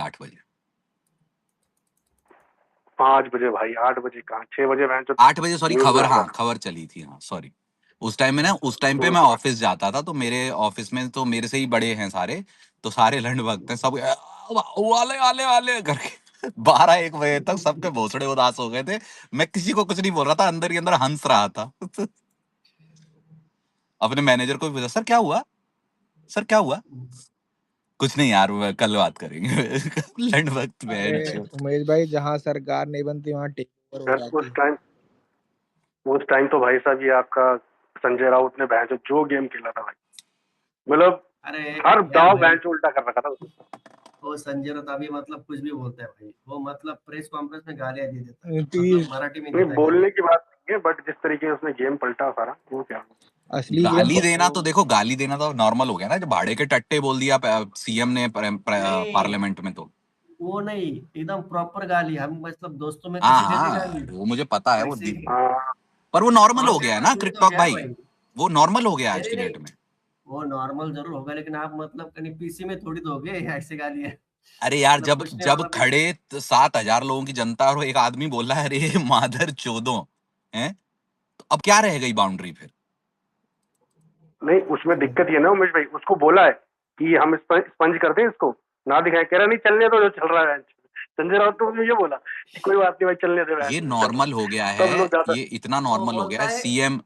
5 बजे भाई, 8 बजे कहाँ, 6 बजे 8 बजे, सॉरी, खबर, हाँ खबर चली थी, हाँ सॉरी। उस टाइम में ना, उस टाइम पे मैं ऑफिस जाता था, तो मेरे ऑफिस में तो मेरे से ही बड़े हैं सारे, तो सारे लंड भगत हैं सब, वाले वाले वाले करके 12-1 बजे तक सबके भोसड़े उदास हो गए थे। मैं किसी को कुछ नहीं बोल रहा था, अंदर ही अंदर हंस रहा था। अपने मैनेजर को भी पूछा, सर क्या हुआ, सर क्या हुआ? कुछ नहीं यार, कल बात करेंगे। लंड भक्त अरे उमेश भाई, जहाँ सरकार नहीं बनती वहाँ टेक ओवर हो जाती है। उस टाइम तो भाई साहब ये आपका संजय राउत ने बहन जो गेम खेला था भाई, मतलब हर दाव बहन उल्टा कर रखा था उसने। वो संजय राउत अभी मतलब कुछ भी बोलता है भाई, वो मतलब प्रेस कॉन्फ्रेंस में गालियां दे देता है, मतलब मराठी में नहीं बोलने की बात नहीं है, बट जिस तरीके से उसने गेम पलटा सारा, वो क्या असली गाली देना तो देखो, गाली देना तो नॉर्मल हो गया ना, जब भाड़े के टट्टे बोल दिया सीएम ने पार्लियामेंट में, तो वो नहीं, एकदम प्रॉपर गाली, हम मतलब दोस्तों में हाँ कैसे देते हाँ, गाली, वो मुझे पता है, वो वैसे पर वो नॉर्मल हो गया है ना तो क्रिकटॉक क्या भाई, भाई? वो नॉर्मल हो गया आज की नहीं, डेट में। वो नॉर्मल जरूर होगा, लेकिन आप मतलब कहीं पीसी में थोड़ी दोगे ऐसे गालियां। अरे यार, मतलब जब पूछने जब वाला भी- खड़े 7,000 लोगों की जनता और एक आदमी बोला है अरे मादर चोदों हैं, तो अब क्या रह गई बाउंड्री फिर? नहीं, उसमें दिक्कत ये ना उमेश भाई, उसको बोला है कि हम स्पंज करते हैं इसको, ना दिखाए, कह रहा नहीं चलने दो जो चल रहा है। संजय राउत तो मुझे ये बोला कि कोई बात नहीं भाई, चलने दे। ये नॉर्मल हो गया है, ये इतना नॉर्मल हो गया है।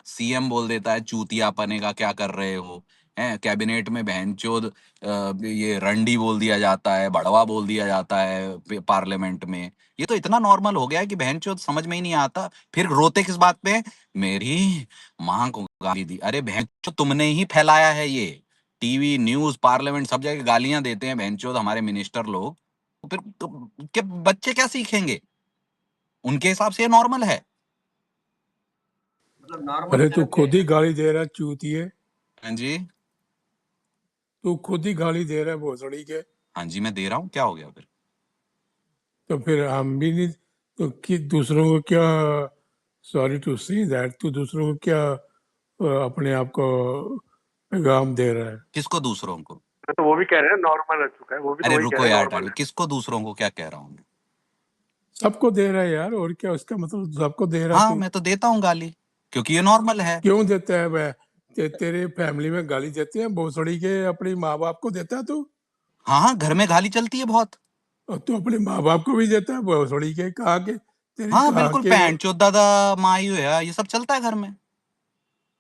सीएम बोल देता है चूतिया पने का क्या कर रहे हो, हैं कैबिनेट में बहनचोद ये रंडी बोल दिया जाता है, बड़वा बोल दिया जाता है पार्लियामेंट में। ये तो इतना नॉर्मल हो गया है कि बहनचोद समझ में ही नहीं आता। फिर रोते किस बात पे? मेरी माँ को गाली दी। अरे बहनचोद तुमने ही फैलाया है ये। टीवी न्यूज पार्लियामेंट सब जगह गालियां देते हैं बहनचोद हमारे मिनिस्टर लोग। तो फिर क्या बच्चे क्या सीखेंगे? उनके हिसाब से ये नॉर्मल है। मतलब नॉर्मल अरे तू क्या खुद है? ही गाली दे रहा है चूतिए, हाँ जी, तू खुद ही गाली दे रहा है भोसड़ी के। हाँ जी, मैं दे रहा हूँ, क्या हो गया फिर? तो फिर हम भी नहीं, तो कि दूसरों को क्या, सॉरी टू से दैट, तू दूसरों को क्या अपने आप को पैगाम दे रहा है? किसको दूसरों को? तो वो भी कह रहे हैं नॉर्मल रह चुका है, वो भी तो अरे वही कह रुको रहे हैं यार नॉर्मल टाइम, है। किसको दूसरों को क्या कह रहा हूँ? सबको दे रहा है यार, और क्या उसका मतलब, सबको दे रहा हाँ तू। मैं तो देता हूँ गाली, क्योंकि ये नॉर्मल है। क्यों देता है वह? तेरे फैमिली में गाली देते हैं भोसड़ी के, अपने माँ बाप को देता है तू? हाँ हाँ, घर में गाली चलती है बहुत। और तू अपने माँ बाप को भी देता है भोसड़ी के? कहाँ के तेरी, हाँ कहाँ बिल्कुल, के? पैंट चो दादा माई हुआ, ये सब चलता है घर में।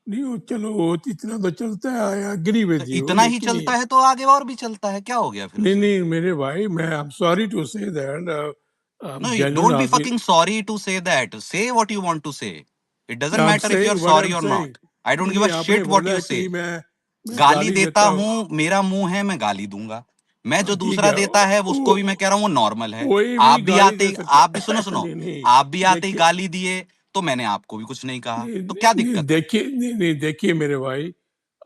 नहीं वो चलो, वो इतना तो चलता है, आई एग्री तो विद यू, इतना ही लेकिन चलता है तो आगे और भी चलता है, क्या हो गया फिर नहीं उसमें? नहीं मेरे भाई, मैं I am sorry to say that, No, genuine don't be आदमी। fucking sorry to say that. Say what you want to say. It doesn't I am matter if you're saying what I sorry am or saying. not. I don't नहीं give नहीं, a आपने shit what बोला you है say. कि मैं गाली गाली देता देता हूँ। हूँ, मेरा मुंह है, मैं गाली दूंगा। मैं जो ठीक दूसरा है, देता है उसको भी मैं वो कह रहा हूँ वो नॉर्मल है। कोई आप भी भी गाली आते दे ही, सकता आप भी सुनो सुनो, नहीं नहीं, आप भी आते ही देखिए गाली दिए तो मैंने आपको भी कुछ नहीं कहा, नहीं तो क्या नहीं, दिक्कत है? देखिए नहीं नहीं, देखिए मेरे भाई,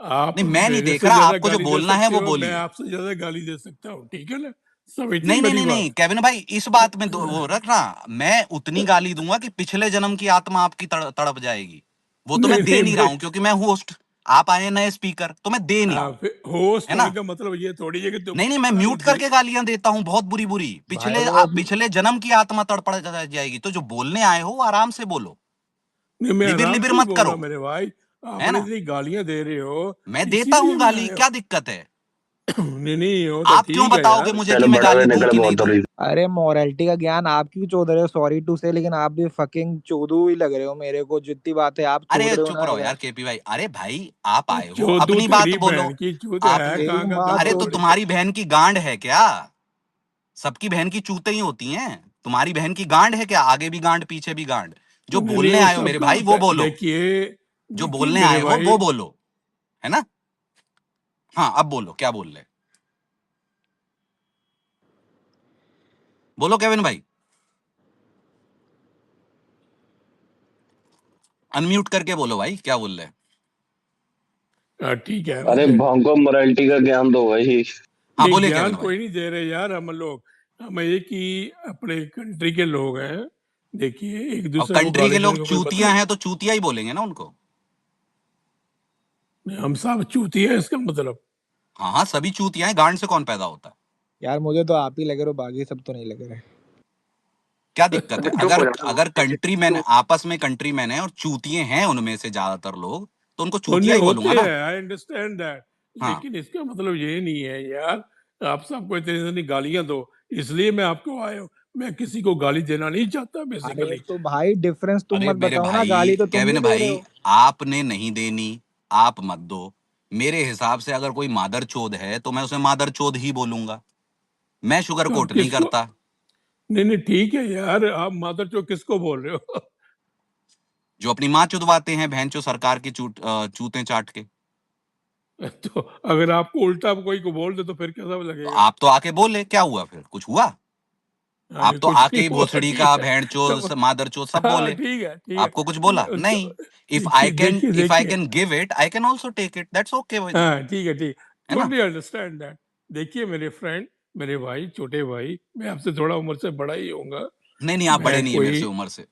आप नहीं मैं नहीं मेरे देख से रहा, ज्यादा आपको जो गाली दे बोलना है सकते वो हो, मैं बोलिए। आपसे ज्यादा गाली दे सकता हूँ, ठीक है ना? समझिए नहीं नहीं मेरी नहीं नहीं बात। केविन भाई, इस बात में वो रखना, मैं उतनी गाली दूंगा कि पिछले जन्म की आत्मा आपकी तड़प जाएगी। वो तो नहीं मैं दे नहीं नहीं रहा हूं क्योंकि मैं होस्ट, आप आए नए स्पीकर, तो मैं दे नहीं रहा हूं, होस्ट है होने ना? का मतलब ये थोड़ी है कि तुम नहीं नहीं, मैं गाली म्यूट दे। करके गालियां देता हूं बहुत बुरी बुरी, भाई वो पिछले जन्म की आत्मा तड़पड़ जाएगी। तो जो बोलने आए हो वो आराम से बोलो, नहीं, मैं लिबिर आराम लिबिर से ही मत बोल रहा करो, हूँ मेरे भाई, है आपने ना? इतनी गालियां दे रहे हो, मैं देता इसीलिए हूं मैं गाली, आया क्या दिक्कत है? हूँ। नहीं नहीं, वो तो आप क्यों ठीक है बताओगे यार। मुझे कि मैं गाली दूं कि नहीं दूं? अरे मोरालिटी का ज्ञान आप क्यों चोद रहे हो? सॉरी टू से, लेकिन आप भी फकिंग चोदू ही लग रहे हो मेरे को, जितनी बातें आप चोद अरे रहे हो चुप ना रहो इधर। यार केपी भाई। अरे भाई आप आए हो, चोदू अपनी बात तेरी बोलो। बहन की चूत आप है, तेरी कहाँ का माँ कहाँ अरे तो चोद। बोले। तुम्हारी बहन की गांड है क्या? सबकी बहन की चूतें ही होती हैं। तुम्हारी बहन की गांड है क्या? आगे भी गांड पीछे भी गांड। जो नहीं नहीं, बोलने वो आए हो मेरे सबका भाई होता वो है। बोलो, देखिए जो देखिए बोलने मेरे आए हो भाई, वो बोलो, है ना? हाँ अब बोलो, क्या बोल रहे? बोलो केविन भाई, अनम्यूट करके बोलो भाई, क्या बोल रहे? ठीक है। अरे भोंको मोरालिटी का ज्ञान दो भाई। हाँ नहीं बोलिए ज्ञान केविन भाई। कोई नहीं दे रहे यार, हम लोग, हम एक ही अपने कंट्री के लोग हैं। देखिए एक अब दूसरे को कंट्री गाली के देने लोग का कोई चूतिया मतलब हैं तो चूतिया ही बोलेंगे ना उनको। नहीं, हम सब चूती है इसका मतलब। हाँ हाँ, सभी चूतिया हैं, गांड से कौन पैदा होता है? यार मुझे तो आप ही लग रहे हो, बाकी सब तो नहीं लग रहे। क्या दिक्कत है? चुप हो अगर जाओ अगर कंट्री मैन चुप। आपस में कंट्री मैन है और चूतिए हैं उनमें से ज्यादातर लोग, तो उनको और चूतिया नहीं ही बोलूंगा होते ना। हैं, आई अंडरस्टैंड दैट, हाँ लेकिन इसका मतलब ये नहीं है यार, आप सबको इतनी इतनी गालियां दो, इसलिए मैं आपको आया हूँ। मैं किसी को गाली देना नहीं चाहता अरे बेसिकली। तो भाई डिफरेंस तुम अरे मत मेरे बताओ ना, भाई गाली तो तुम भी केविन दे रहे भाई, हो। आपने नहीं देनी, आप मत दो। मेरे हिसाब से अगर कोई मादर चोद है तो मैं उसे मादर चोद ही बोलूंगा, मैं शुगर तो आप कोट नहीं किसको, करता। नहीं नहीं ठीक है यार, आप मादर चो किसको बोल रहे हो? जो अपनी माँ चुदवाते हैं बहन चो सरकार की चूतें चाट के। तो अगर आपको उल्टा कोई को बोल दे तो फिर कैसा तो लगेगा? आप तो आके बोले, क्या हुआ फिर? कुछ हुआ? हाँ, आप नहीं तो कुछ आके नहीं ही हुआ, भोसड़ी ठीक का है। बहन चोद तो मादर चोद सब हाँ बोले। ठीक आपको कुछ है बोला नहीं? तो इफ देखिए आई देखिए, can give it, I can also take it, that's okay with me, हाँ ठीक है, है ना? Totally understand that. देखिए मेरे फ्रेंड, मेरे भाई, छोटे भाई, मैं आपसे थोड़ा उम्र से बड़ा ही होऊंगा। नहीं नहीं, आप बड़े मैं नहीं है मेरे कोई, से उम्र से।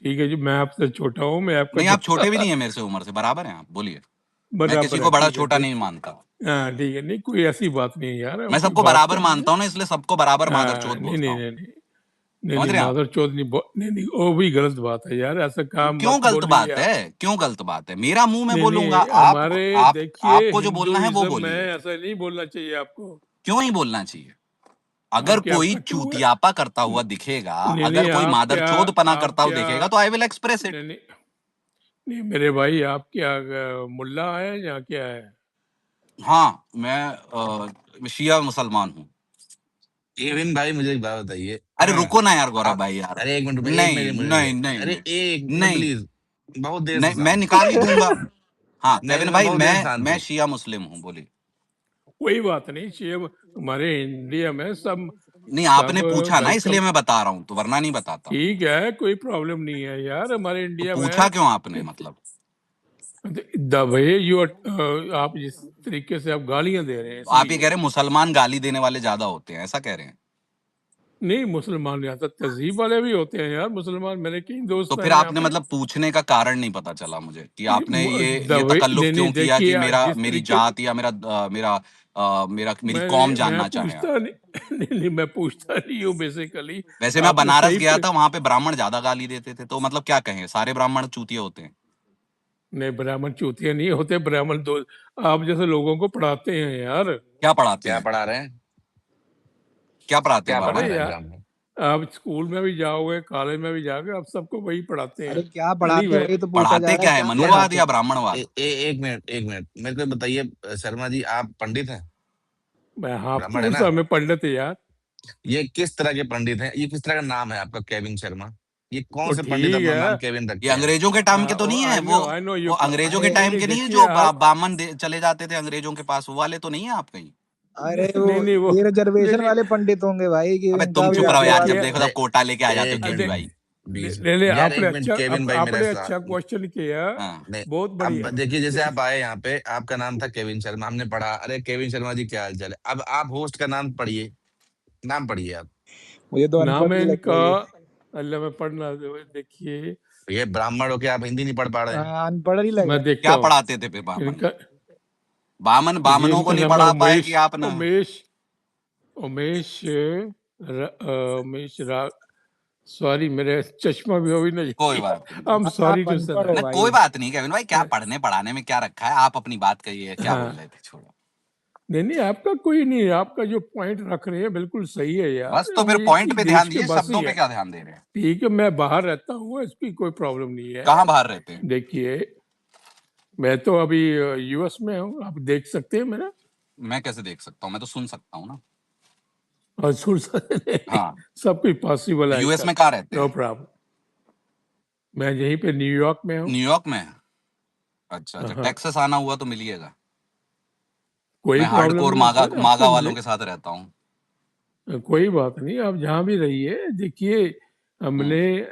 ठीक है जी, मैं आपसे छोटा हूँ, मैं आपका नहीं आप छोटे भी छोटा। नहीं है मेरे से उम्र से, बराबर हैं आप, बोलिए। मैं किसी बराबर है, को बड़ा ठीक है, छोटा नहीं देखिए। मानता। हाँ ठीक है, नहीं कोई ऐसी बात नहीं है यार, हम मैं कोई सबको बात बराबर कर रहे मानता हैं। हूँ ना, इसलिए सबको बराबर मादर हाँ चोद नहीं बोलता नहीं हूँ। नहीं नहीं नहीं समझ नहीं, रहे हैं आप? मादर चौथ नहीं नहीं नहीं, वो भी गलत बात है यार, ऐसा काम क्यों मत गलत बोलिए बात आप। है? क्यों गलत बात है? मेरा मुंह में नहीं बोलूंगा, नहीं, आप हमारे देखिए आपको जो बोलना है वो हिंदुइज्म में बोलिए। ऐसा नहीं बोलना चाहिए आपको। क्यों नहीं बोलना चाहिए? अगर आपके कोई आपका क्यों है? चूतियापा करता हुआ दिखेगा, नहीं अगर नहीं, कोई आप मादर क्या, चोदपना आप करता हुआ क्या, दिखेगा, तो आई विल एक्सप्रेस इट। नहीं नहीं नहीं मेरे भाई, आप क्या मुल्ला है या क्या है? हाँ, मैं शिया मुसलमान हूँ। केविन भाई मुझे एक बात बताइए। अरे रुको ना यार गौरव आप भाई यार। अरे एक मिनट रुको, एक नहीं मिनट मुझे नहीं नहीं अरे नहीं एक मिनट नहीं प्लीज, बहुत देर से नहीं, मैं शांत निकाल ही दूंगा। हाँ नहीं केविन मैं भाई, बहुत देर शांत मैं हूँ। शिया मुस्लिम हूँ, बोलिए। कोई बात नहीं, शेब हमारे इंडिया में सब नहीं, सब आपने पूछा ना, इसलिए वेलकम। मैं बता रहा हूँ, तो वरना नहीं बताता। ठीक है, कोई प्रॉब्लम नहीं है यार, हमारे तो इंडिया पूछा में क्यों आपने, मतलब? द वे यू आप जिस तरीके से आप गालियां दे रहे हैं, आप ये इसलिए। कह रहे हैं मुसलमान गाली देने वाले ज्यादा होते हैं, ऐसा कह रहे हैं? नहीं, मुसलमान यहाँ तक तहजीब वाले भी होते हैं यार, मुसलमान मेरे कई तो दोस्त फिर हैं यहाँ आपने पे। मतलब पूछने का कारण नहीं पता चला मुझे कि आपने द ये वे तकल्लुफ नहीं नहीं, क्यों किया देखिए कि मेरा जिस मेरी तरीके जात या मेरी कौम मैं जानना चाहें आप। पूछता नहीं, नहीं नहीं, मैं पूछता नहीं हूँ बेसिकली। वैसे मैं आपने बनारस सही गया था, वहां पे ब्राह्मण ज्यादा गाली देते थे, तो मतलब क्या कहें, सारे ब्राह्मण चूतिए होते हैं? नहीं, ब्राह्मण चूतिया नहीं होते, ब्राह्मण दो आप जैसे लोगों को पढ़ाते हैं यार। क्या पढ़ाते क्या हैं? पढ़ा रहे हैं? क्या पढ़ाते हैं क्या पढ़ा ब्राह्मण? अरे रहे हैं यार, ब्राह्मण? आप स्कूल में भी जाओगे, कॉलेज में भी जाओगे, आप सबको वही पढ़ाते अरे हैं। क्या पढ़ाते हैं, एनीवे, वही तो पूछा जा पढ़ाते रहा है, क्या है, क्या यार मनुवाद पढ़ाते या हैं? ब्राह्मणवाद? एक मिनट मेरे को बताइए शर्मा जी, आप पंडित हैं? मैं हाँ ब्राह्मण है कौन ना? सा मैं पंडित है यार? ये किस तरह के पंडित हैं? ये किस तरह का नाम है आपका, केविन शर्मा? ये कौन तो से पंडित ठीक अपना है, नाम केविन ये रखे हैं? अंग्रेजों के टाइम के तो नहीं है वो? आई नो वो यू। अंग्रेजों के अरे नहीं टाइम नहीं, के नहीं है, देखिए जो आप, बामन चले जाते थे अंग्रेजों के पास, वो वाले तो नहीं है आप कहीं? अरे वो नहीं नहीं वो, ये नहीं रिजर्वेशन नहीं वाले पंडित होंगे भाई, कि अबे इनका तुम भी चुप नहीं, रहो यार, आशीर्वाद जब देखिए, देखो तब कोटा लेके आ जाते हो एक केवी मिनट भाई। बीस नहीं नहीं, यार एक आपने मिनट अच्छा केविन भाई मेरा आपने अच्छा साथ क्वेश्चन किया, हाँ। नहीं। बहुत अब बढ़िया। देखिए जैसे आप आए यहाँ पे, आपका नाम था केविन शर्मा, हमने पढ़ा अरे केविन शर्मा जी क्या हाल चाल है। अब आप होस्ट का नाम पढ़िए, नाम पढ़िए आप। मुझे तो नाम अनपढ़ है ही लग इनका, रही है। अल्लाह में पढ़ना देखिए, ये ब्राह्मण हो के आप हिंदी नहीं पढ़ पा रहे हैं? हाँ, अनपढ़ ही लग रहा मैं है। देखता क्या हूँ पढ़ाते थे फिर बामन? इनका। जी, बामनों को इनका नहीं नाम है पढ़ा पाए उमेश, कि आप ना? उमेश उमेश सॉरी, मेरे चश्मा भी अभी कोई नहीं। बात नहीं। आई एम सॉरी आप टू से अनपढ़ हो ना भाई। कोई बात नहीं केविन भाई, क्या पढ़ने पढ़ाने में क्या रखा है, आप अपनी बात कहिए, क्या बोल हाँ, रहे थे, छोड़ो। नहीं नहीं, आपका कोई नहीं, आपका जो पॉइंट रख रहे हैं बिल्कुल सही है यार, बस तो हम फिर एक पॉइंट ही पे ध्यान देश के दीजिए, वासी शब्दों पे हैं। क्या ध्यान दे रहे हैं? ठीक है, मैं बाहर रहता हूँ, इसकी कोई प्रॉब्लम नहीं है। कहाँ बाहर रहते हैं? देखिए, मैं तो अभी यूएस में हूँ, आप देख सकते हैं मेरा। मैं कैसे देख सकता हूँ, मैं तो सुन सकता हूँ ना। और सुन सकते हाँ, सब कुछ पॉसिबल तो है यूएस आजकल, में कहाँ रहते नो हैं? प्रॉब्लम। मैं यहीं पे न्यूयॉर्क में हूँ। न्यूयॉर्क में? अच्छा अच्छा, हाँ, टेक्सास आना हुआ तो मिलिएगा। कोई मैं प्रॉब्लम हार्डकोर नहीं है मागा सर, मागा आपको वालों के साथ रहता हूँ। कोई बात नहीं, आप जहाँ भी रहिए। देखिए, हमने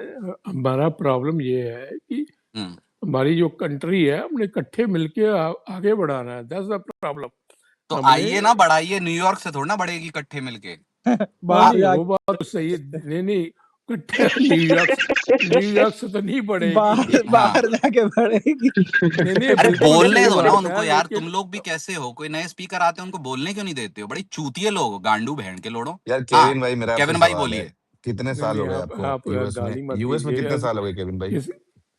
हमारा प्रॉब्लम ये है कि हम्म। हमारी जो कंट्री है, हमने इकट्ठे मिलके आगे बढ़ाना है, दैट्स द प्रॉब्लम। तो हमने आइए ना, बढ़ाइए, न्यूयॉर्क से थोड़ा ना बढ़ेगी इकट्ठे मिलके। नहीं बाहर नहीं, वो जाके बात तो सही है, नहीं नहीं, इकट्ठे न्यूयॉर्क से तो नहीं बढ़ेगी। बाहर हाँ, बाहर जाके बढ़ेगी। नहीं नहीं, अरे बिल्कुल बोलने सही दो ना बात उनको है, यार, तुम लेकिन लोग भी कैसे हो, कोई नए स्पीकर आते हैं उनको बोलने क्यों नहीं देते हो? बड़ी चूतिए लोग हो, गांडू बहन के लोड़ो। यार हाँ केविन भाई मेरा आपसे केविन भाई सवाल है, बोलिए। कितने नहीं साल नहीं, हो गए आपको आप यूएस में? गाली मत यूएस में दीजिए। कितने साल हो गए केविन भाई? इस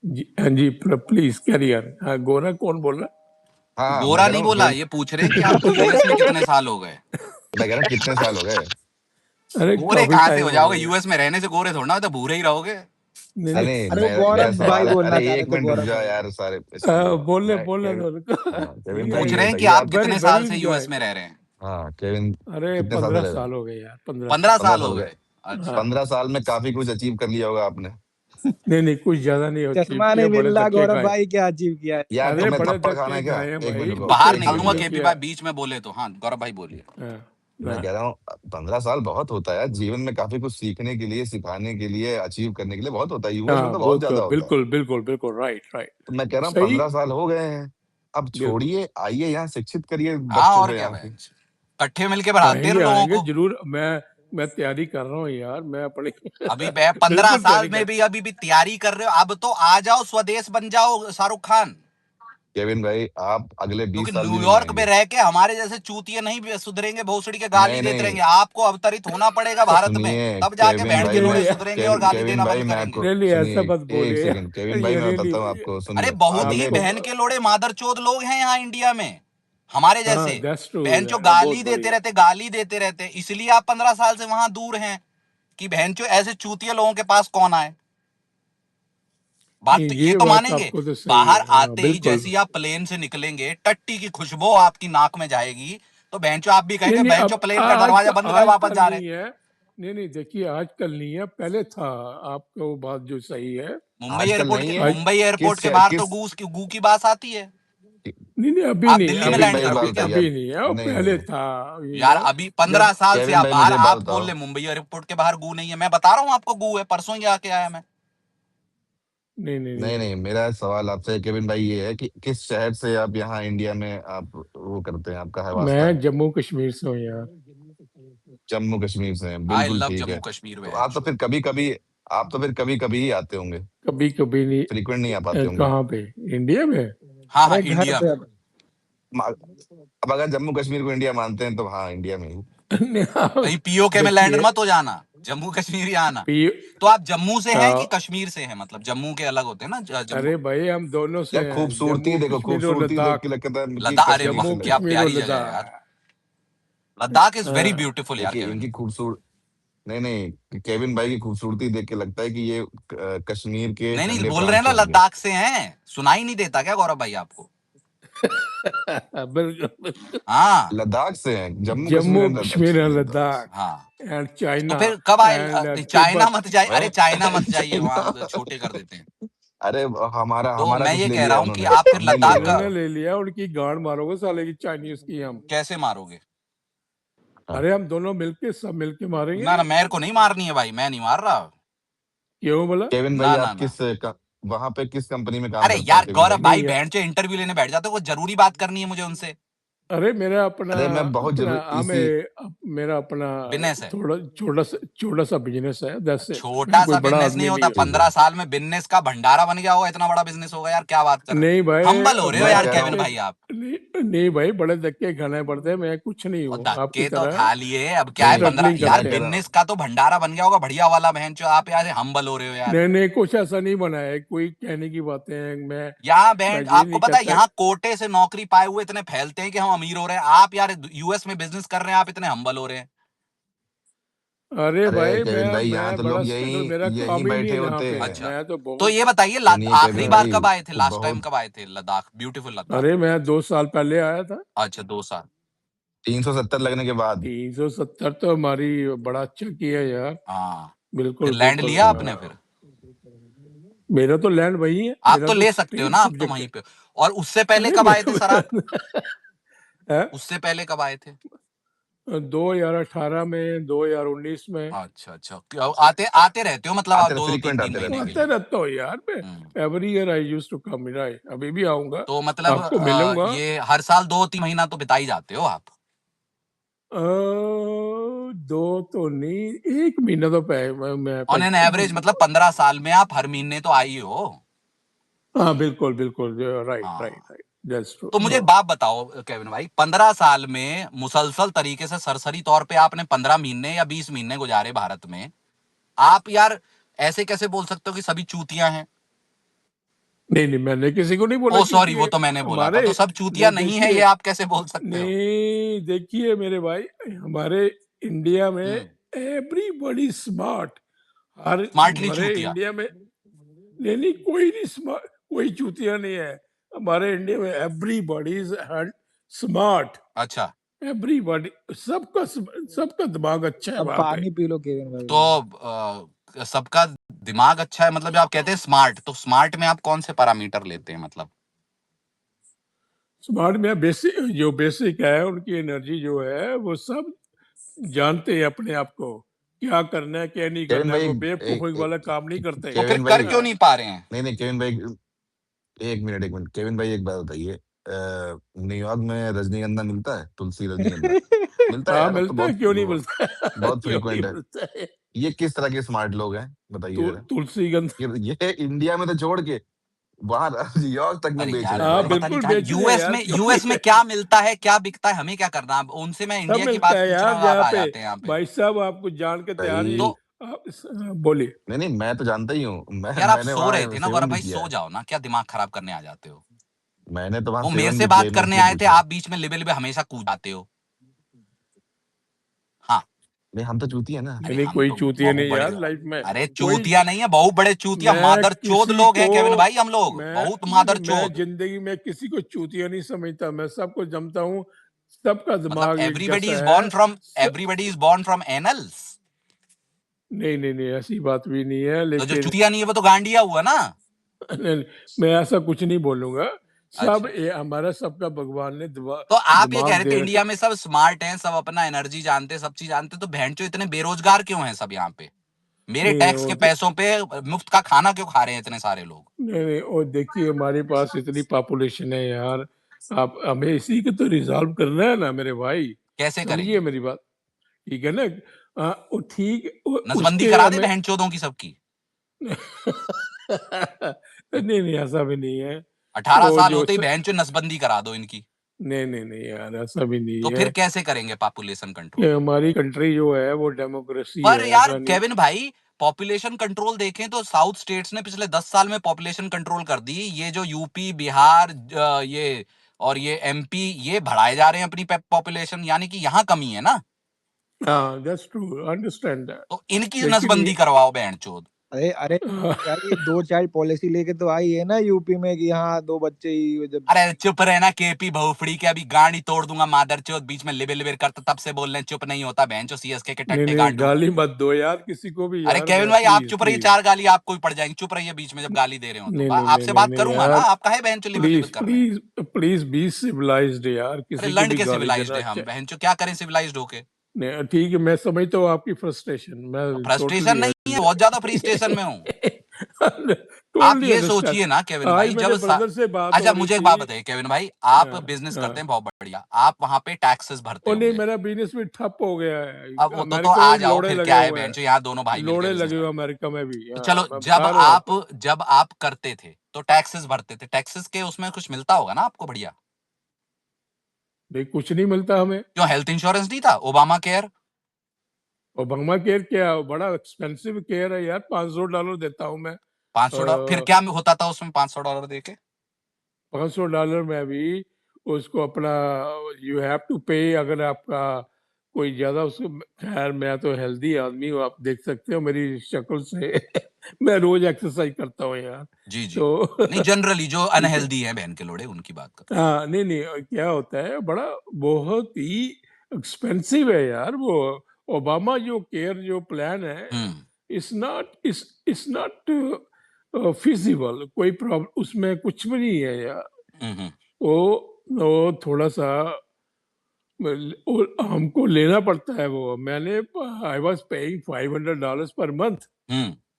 जी, हाँ जी, प्लीज कैरी ऑन। हाँ, गोरा कौन बोल रहा हाँ मैं गोरा कह रहा नहीं हूँ बोला, ये पूछ रहे हैं कि आपको यूएस में कितने साल हो गए। मैं कह रहा हूँ कितने साल हो गए? अरे गोरे काफी कहाँ से टाइम हो हो जाओगे, गया। यूएस में रहने से गोरे थोड़ा ना, तो भूरे ही रहोगे। नहीं अरे नहीं, अरे वो मेरा गौरव भाई सवाल है, बोलना अरे चाह रहे एक थे, मिनट रुक गौरव जाओ भाई। यार सारे सुनो। बोलने मैं बोलने केविन, दो उनको। हाँ केविन नहीं भाई पूछ ये रहे नहीं, हैं कि बताइए आप आप, वेरी कितने साल वेरी से यूएस इंजॉय। में रह रहे हैं। हाँ केविन अरे कितने साल से 15 रह रहे साल हैं? हो गए यार, 15 15 साल। 15 साल साल हो हो गए। गए? अच्छा। हाँ, 15 साल में काफी कुछ अचीव कर लिया होगा आपने। नहीं नहीं, कुछ ज्यादा नहीं अचीव चश्मा किया, नहीं बड़े मिल रहा धक्के गौरव खाए। भाई, क्या अचीव किया है? यार अरे तुम्हें बड़े थप्पड़ खाना धक्के है क्या? खाए हैं एक मिनट भाई, रुको, बाहर कुछ एक निकलूंगा सेकंड नहीं रुको। केपी किया। भाई, बीच में बोले तो। हाँ गौरव भाई बोलिए। हाँ, मैं हाँ, कह रहा हूँ 15 साल बहुत होता है यार, जीवन में काफी कुछ सीखने के लिए, सिखाने के लिए, अचीव करने के लिए बहुत होता है। यूएस में हाँ, तो बहुत बहुत ज्यादा होता है। बिल्कुल बिल्कुल बिल्कुल, राइट राइट, तो मैं कह रहा हूँ सही, 15 साल हो गए हैं, अब बिल्कुल। छोड़िए, आइए यहाँ शिक्षित करिए हाँ बच्चों और को क्या यहाँ भाई, के। इकट्ठे मिलके बढ़ाते हैं आएंगे लोगों आएंगे को। जरूर। मैं तैयारी कर रहा हूँ यार, मैं अपनी अभी 15 बिल्कुल साल तैयारी में कर। भी अभी भी तैयारी कर रहे हो, अब तो आ जाओ, स्वदेश बन जाओ शाहरुख खान। केविन भाई आप अगले क्योंकि 20 साल भी नहीं न्यूयॉर्क में आएंगे। रह के हमारे जैसे चूतिए नहीं भी सुधरेंगे, भोसड़ी के गाली नहीं देते नहीं रहेंगे। आपको अवतरित होना पड़ेगा भारत में, सुनिए तब जाके केविन बहन के भाई, नहीं लोड़े मैं नहीं, सुधरेंगे और गाली केविन देना भाई बंद मैं करेंगे। आपको नहीं नहीं, ऐसा सुनिए, मत एक बोलिए। सेकंड केविन भाई मैं रियली, बताता हूँ आपको, अरे सुनिए बहुत ही अगले, आपको, बहन के लोड़े मादरचोद लोग हैं यहाँ इंडिया में, हमारे हाँ, जैसे। दैट्स ट्रू बहन चो यार, बहुत बढ़िया। गाली देते रहते, इसलिए आप 15 साल से वहां दूर हैं कि बहन चो ऐसे चूतिए लोगों के पास कौन आए। बात नहीं, तो ये ये तो बात मानेंगे। आपको तो सही बाहर है, हाँ आते ही बिल्कुल। जैसे ही आप प्लेन से निकलेंगे, टट्टी की खुशबू आपकी नाक में जाएगी, तो बेंचो आप भी नहीं कहेंगे नहीं, बेंचो अब प्लेन का दरवाजा बंद कर वापस आजकल जा रहे। नहीं है। नहीं नहीं, देखिए आजकल नहीं है, पहले था। आपको बात जो सही है। मुंबई आजकल एयरपोर्ट नहीं के है। मुंबई एयरपोर्ट किस के बाहर तो किस गू की बात आती है। नहीं नहीं, अभी आप नहीं, दिल्ली में अभी केविन लैंड भाई नहीं, एक बात करोगे अभी क्या? बताइए अभी आप। नहीं है, वो नहीं पहले नहीं था। यार अभी 15 जब साल से केविन आप भाई बाहर, मुझे एक बात आप बोल बताओ। रहे मुंबई एयरपोर्ट के बाहर गू नहीं है। मैं बता रहा हूँ आपको गू है, परसों ही आके आया मैं। नहीं नहीं नहीं नहीं, नहीं, मेरा सवाल आपसे केविन भाई ये है कि किस शहर से आप यहाँ इंडिया में आप वो करते हैं, आपका है वास्ता है? मैं जम्मू कश्मीर से हूँ यार। जम्मू कश्मीर से हैं, आई बिल्कुल लव ठीक जम्मू है। कश्मीर तो आप तो फिर कभी कभी ही आते होंगे, कभी कभी नहीं। फ्रीक्वेंट नहीं आ पाते होंगे। कहाँ पे? इंडिया में? हाँ हाँ, अरे घर इंडिया पे में। अब अब अगर जम्मू कश्मीर को इंडिया मानते हैं तो हाँ, इंडिया में ही। नहीं, हाँ, कहीं पीओके में लैंड देखिए मत हो जाना, जम्मू कश्मीर ही आना। पी तो आप जम्मू से हैं कि आ, कश्मीर से हैं? मतलब जम्मू के अलग होते हैं ना, जम्मू अरे भाई हम दोनों से यार हैं, खूबसूरती जम्मू देखो, कश्मीर और खूबसूरती देख के लद्दाख। लगता है कि लद्दाख। अरे कश्मीर वाह, से जम्मू क्या लगे। कश्मीर और प्यारी जगह है यार। लद्दाख। लद्दाख इज वेरी हाँ, ब्यूटीफुल यार देखिए केविन। इनकी खूबसूरत नहीं नहीं, केविन भाई की खूबसूरती देख के लगता है कि ये कश्मीर के नहीं नहीं, ठंडे बोल रहे प्रांत हैं ना से होंगे। लद्दाख से हैं। सुनाई नहीं देता क्या गौरव भाई आपको? बिल्कुल बिल्कुल। हाँ लद्दाख से हैं, जम्मू कश्मीर जम्मू एंड कश्मीर अच्छा और लद्दाख। लद्दाख हाँ। एंड तो चाइना फिर कब आए? And China Tibet. मत जाइए, अरे चाइना मत जाइए, वहां चाइना छोटे कर देते हैं। अरे हमारा तो हमारा मैं कुछ ये ले कह रहा लिया हूँ कि उन्होंने, आप फिर हम नहीं ले लद्दाख रहे का इन्होंने उनका। ले लिया, उनकी गांड मारोगे साले की चाइनीज की हम। कैसे मारोगे? हाँ। अरे हम दोनों मिलके, सब मिलके मारेंगे। ना ना, मेरे को नहीं मारनी है भाई, मैं नहीं मार रहा। क्यों बोला? केविन भाई ना ना आप ना। वहां पे किस कंपनी में काम अरे करते हैं यार केविन गौरव भाई? भाई, नहीं बहन से इंटरव्यू लेने बैठ जाते हो, वो जरूरी बात करनी है मुझे उनसे। अरे मेरा अपना अरे मैं बहुत अपना जरूर इसी मेरा अपना बिजनेस है। थोड़ा छोटा सा बिजनेस है, दैट्स इट। छोटा मैं कोई सा बड़ा बिजनेस नहीं आदमी होता, नहीं हूँ। 15 साल में बिजनेस का भंडारा बन गया होगा, इतना बड़ा बिजनेस होगा यार, क्या बात कर रहे नहीं हो? भाई, हम्बल हो रहे हो मैं यार बड़े कह रहा केविन हूँ धक्के भाई आप। नहीं भाई, बड़े धक्के खाने पड़ते हैं। मैं कुछ नहीं और हूँ आपकी धक्के तो तरह खा लिए, अब क्या है नहीं 15 स्ट्रगलिंग यार, करते हैं। बिजनेस का तो भंडारा बन गया होगा बढ़िया वाला, बहन चो आप यार हम्बल हो रहे हो यार। नहीं नहीं, कुछ ऐसा नहीं बना है, कोई कहने की बातें हैं। यहाँ मैं बहन ये आपको नहीं पता है, कहता। यहाँ कोटे से नौकरी पाए हुए इतने फैलते हैं कि हम अमीर हो रहे हैं। आप यार यूएस में बिजनेस कर रहे हैं, आप इतने हम्बल हो रहे हैं। अरे अरे भाई केविन भाई यहाँ मैं तो बड़ा लोग स्ट्रगल, यहीं मेरा यहीं काम ही नहीं बैठे है यहाँ होते पे। हैं। अच्छा, मैं तो तो बहुत ये बताइए सुनिए आखिरी केविन बार भाई, कब आए थे? लास्ट टाइम बहुत कब आए थे लद्दाख? ब्यूटीफुल लद्दाख। अरे मैं 2 साल पहले आया था। अच्छा, 2 साल। 370 लगने के बाद 370 तो हमारी बड़ा अच्छा किया यार। हाँ, फिर बिल्कुल लैंड बिल्कुल। लिया आपने फिर? मेरा तो लैंड वही है, आप मेरा तो तो ले सकते हो सेम ना, आप तो सब्जेक्ट वहीं है। पे। और उससे पहले अरे कब आए थे सर आप? है उससे पहले कब आए थे? 2018 में, 2019 में। अच्छा अच्छा, आते आते रहते हो मतलब आप आते दो दो तीन फ्रीक्वेंट तीन आते महीने रहते के हैं। आते लिए? रहता हूँ यार मैं। Every year I used to come, अभी भी आऊंगा, तो मतलब आपको मिलूंगा। ये हर साल 2-3 महीना तो बिता ही जाते हो आप? 2 तो नहीं, 1 महीना तो मैं ऑन एन एवरेज मतलब 15 साल में आप हर महीने तो आई हो। हाँ बिल्कुल बिल्कुल, राइट राइट हाँ, राइट, दैट्स ट्रू। तो मुझे एक बात बताओ केविन भाई, 15 साल में मुसलसल तरीके से सरसरी तौर पे आपने 15 महीने या 20 महीने गुजारे भारत में। आप यार ऐसे कैसे बोल सकते हो कि सभी चूतियां हैं? नहीं नहीं, मैंने किसी को नहीं बोला, ओ सॉरी, क्योंकि वो तो मैंने बोला था। हमारे तो सब चूतियां नहीं, नहीं है, ये देखिए, आप कैसे बोल सकते हो? नहीं देखिए मेरे भाई, हमारे इंडिया में हम्म, एवरीबॉडी स्मार्ट। हर स्मार्टली हमारे चूतिया। इंडिया में नहीं नहीं, कोई नहीं स्मार्ट, कोई चूतिया नहीं है हमारे इंडिया में। एवरीबॉडी इज स्मार्ट, अच्छा, एवरीबॉडी, सबका दिमाग अच्छा है अब वहां पे। पानी पी लो केविन भाई। तो सबका दिमाग अच्छा है मतलब, आप कहते हैं स्मार्ट, तो स्मार्ट में आप कौन से पैरामीटर लेते हैं मतलब? स्मार्ट में बेसिक है, उनकी एनर्जी जो है वो सब जानते हैं अपने आप को, क्या करना है क्या नहीं केविन करना है। भाई वो बेवकूफी वाला काम नहीं करते। तो फिर केविन कर भाई क्यों नहीं पा रहे हैं? नहीं नहीं, केविन भाई एक मिनट केविन भाई एक बात बताइए, न्यूयॉर्क में रजनीगंधा मिलता है? तुलसी रजनीगंधा मिलता है हाँ यार, अब तो मिलता है, बहुत क्यों नहीं मिलता बहुत क्यों नहीं फ्रीक्वेंट है। मिलता है? ये किस तरह के स्मार्ट लोग हैं बताइए जरा। तुलसी गंध। ये इंडिया में तो छोड़ के वहां न्यूयॉर्क तक में अरे बेच यार रहे हैं हाँ भाई। पता नहीं बिल्कुल कहाँ बेच रहे हैं यार, क्यों यूएस में नहीं? क्या मिलता है, क्या बिकता है, हमें क्या करना? अब उनसे मैं सब इंडिया की मिलता बात है पूछ रहा यार हूँ, आप यहाँ आ पे। जाते हैं यहाँ पे। भाई साहब आपको जान के तैयार ही। भाई तो बोलिए। नहीं नहीं, मैं तो जानता ही हूँ, यार आप मैंने सो रहे वहां थे ना गौरव सेवन भी भाई, किया सो है। जाओ ना, क्या दिमाग खराब करने आ जाते हो? मैंने तो वहां वो मेरे सेवन से भी किया बात है, मैं करने इसलिए आए थे, पूछ रहा आप बीच में लिबे लिबे हमेशा कूद आते हो। हाँ, नहीं हम तो चूती है ना। नहीं अरे नहीं हम कोई तो चूतिया बहुत नहीं बड़े यार लाइफ में अरे कोई चूतिया नहीं है, बहुत बड़े चूतिया मैं मादर चोद किसी लोग हैं को केविन भाई, हम लोग मैं बहुत नहीं मादर नहीं मैं चोद। जिंदगी में किसी को चूतिया नहीं समझता, मैं सबको जमता हूँ, सबका मतलब दिमाग एक एवरीबॉडी जैसा इज है बॉर्न फ्रॉम स... एनल्स। नहीं नहीं नहीं ऐसी बात भी नहीं है, तो जो लेकिन चूतिया नहीं है वो तो गांडिया हुआ ना। नहीं, मैं ऐसा कुछ नहीं बोलूंगा। सब अच्छा हमारा सबका भगवान ने तो आप ये कह दिमाग रहे दे थे रखा। इंडिया में सब स्मार्ट हैं, सब अपना एनर्जी जानते, सब चीज जानते, तो भैंचो इतने बेरोजगार क्यों हैं सब यहाँ पे? मेरे नहीं टैक्स के पैसों पे मुफ्त का खाना क्यों खा रहे हैं इतने सारे लोग? नहीं नहीं और देखिए हमारे पास इतनी पॉपुलेशन है यार, आप हमें इसी को तो रिजॉल्व करना है ना मेरे भाई, कैसे समझिए करेंगे? मेरी बात, ठीक है ना? वो ठीक नसबंदी उसके करा दे हमें बहनचोदों की सबकी। नहीं नहीं ऐसा भी नहीं है 18 वो साल जो होते ही बहनचोद नसबंदी करा दो इनकी। नहीं नहीं नहीं यार ऐसा भी नहीं तो है। फिर कैसे करेंगे पॉपुलेशन कंट्रोल? ये हमारी कंट्री जो है वो डेमोक्रेसी पर है, यार ऐसा नहीं। केविन भाई पॉपुलेशन कंट्रोल देखें तो साउथ स्टेट्स ने पिछले 10 साल में पॉपुलेशन कंट्रोल कर दी। ये जो यूपी बिहार ये और ये एमपी ये बढ़ाए जा रहे हैं अपनी पॉपुलेशन, यानी कि यहाँ कमी है ना। हाँ दैट्स ट्रू, अंडरस्टैंड दैट, तो इनकी लेकिन नसबंदी करवाओ बहनचोद। अरे अरे यार ये 2 चाइल्ड पॉलिसी लेके तो आई है ना यूपी में कि हाँ 2 बच्चे ही जब। अरे चुप रहना केपी बहुफड़ी के, अभी गाड़ी तोड़ दूंगा मादरचोद, बीच में लिबिर लिबिर करता तब से बोल रहे हैं, चुप नहीं होता बहनचो सीएसके के नहीं टट्टे नहीं गांडू। गाली मत दो यार किसी को भी अरे यार, केविन मैं भाई आप प्लीज चुप रहिए, प्लीज 4 गाली आपको ही पड़ जाएंगी, चुप रहिए बीच में जब गाली दे रहे हो तो नहीं नहीं नहीं आपसे नहीं बात नहीं करूंगा ना, यार, आप काहे बहनचो लिबिर लिबिर प्लीज कर रहे हैं? प्लीज प्लीज बी सिविलाइज्ड यार, अरे किसी को लंड भी के गाली सिविलाइज्ड देना है हम, अच्छा बहनचो क्या करें सिविलाइज्ड होके? नहीं, ठीक है मैं समझता हूँ आपकी फ्रस्ट्रेशन, मैं फ्रस्ट्रेशन टोटली नहीं है, बहुत ज्यादा फ्रस्ट्रेशन में हूँ। आप टोटली ये अंडरस्टैंड। सोचिए ना केविन आज भाई मेरे ब्रदर से बात अच्छा हो रही मुझे एक बात थी। बताइए केविन भाई, आप हाँ, बिजनेस हाँ। करते हैं बहुत बढ़िया, आप वहां पे टैक्सेस भरते और नहीं होंगे। मेरा बिजनेस भी ठप हो गया है, अब वो तो अमेरिका आ में भी जाओ, लोड़े फिर लगे क्या है हुए हैं, बहनचो, यहाँ दोनों भाई मिलके लोड़े बिजनेस लगे हुए करें। अमेरिका में भी। तो हाँ, चलो मैं बता रहा हूँ आपको। जब आप करते थे तो टैक्सेस भरते थे, टैक्सेस के उसमें कुछ मिलता होगा ना आपको बढ़िया? नहीं कुछ नहीं मिलता हमें। क्यों हेल्थ इंश्योरेंस नहीं था, ओबामा केयर? ओबामा केयर क्या बड़ा एक्सपेंसिव केयर है यार, $500 देता हूँ मैं। $500? फिर क्या होता था उसमें $500 दे के? $500 में भी उसको अपना यू हैव टू पे, अगर आपका कोई ज्यादा उसको, खैर मैं तो हेल्दी आदमी हूँ, आप देख सकते हो मेरी शक्ल से मैं रोज एक्सरसाइज करता हूँ यार। जी जी तो नहीं जनरली जो ठीक है। अनहेल्दी है बहन के लोड़े उनकी बात कर। हाँ नहीं नहीं क्या होता है बड़ा बहुत ही एक्सपेंसिव है यार वो ओबामा जो केयर जो प्लान है, इट्स नॉट फिजिबल, कोई प्रॉब्लम उसमें कुछ भी नहीं है यार। वो थोड़ा सा हमको लेना पड़ता है वो, मैंने I was paying $500 per month,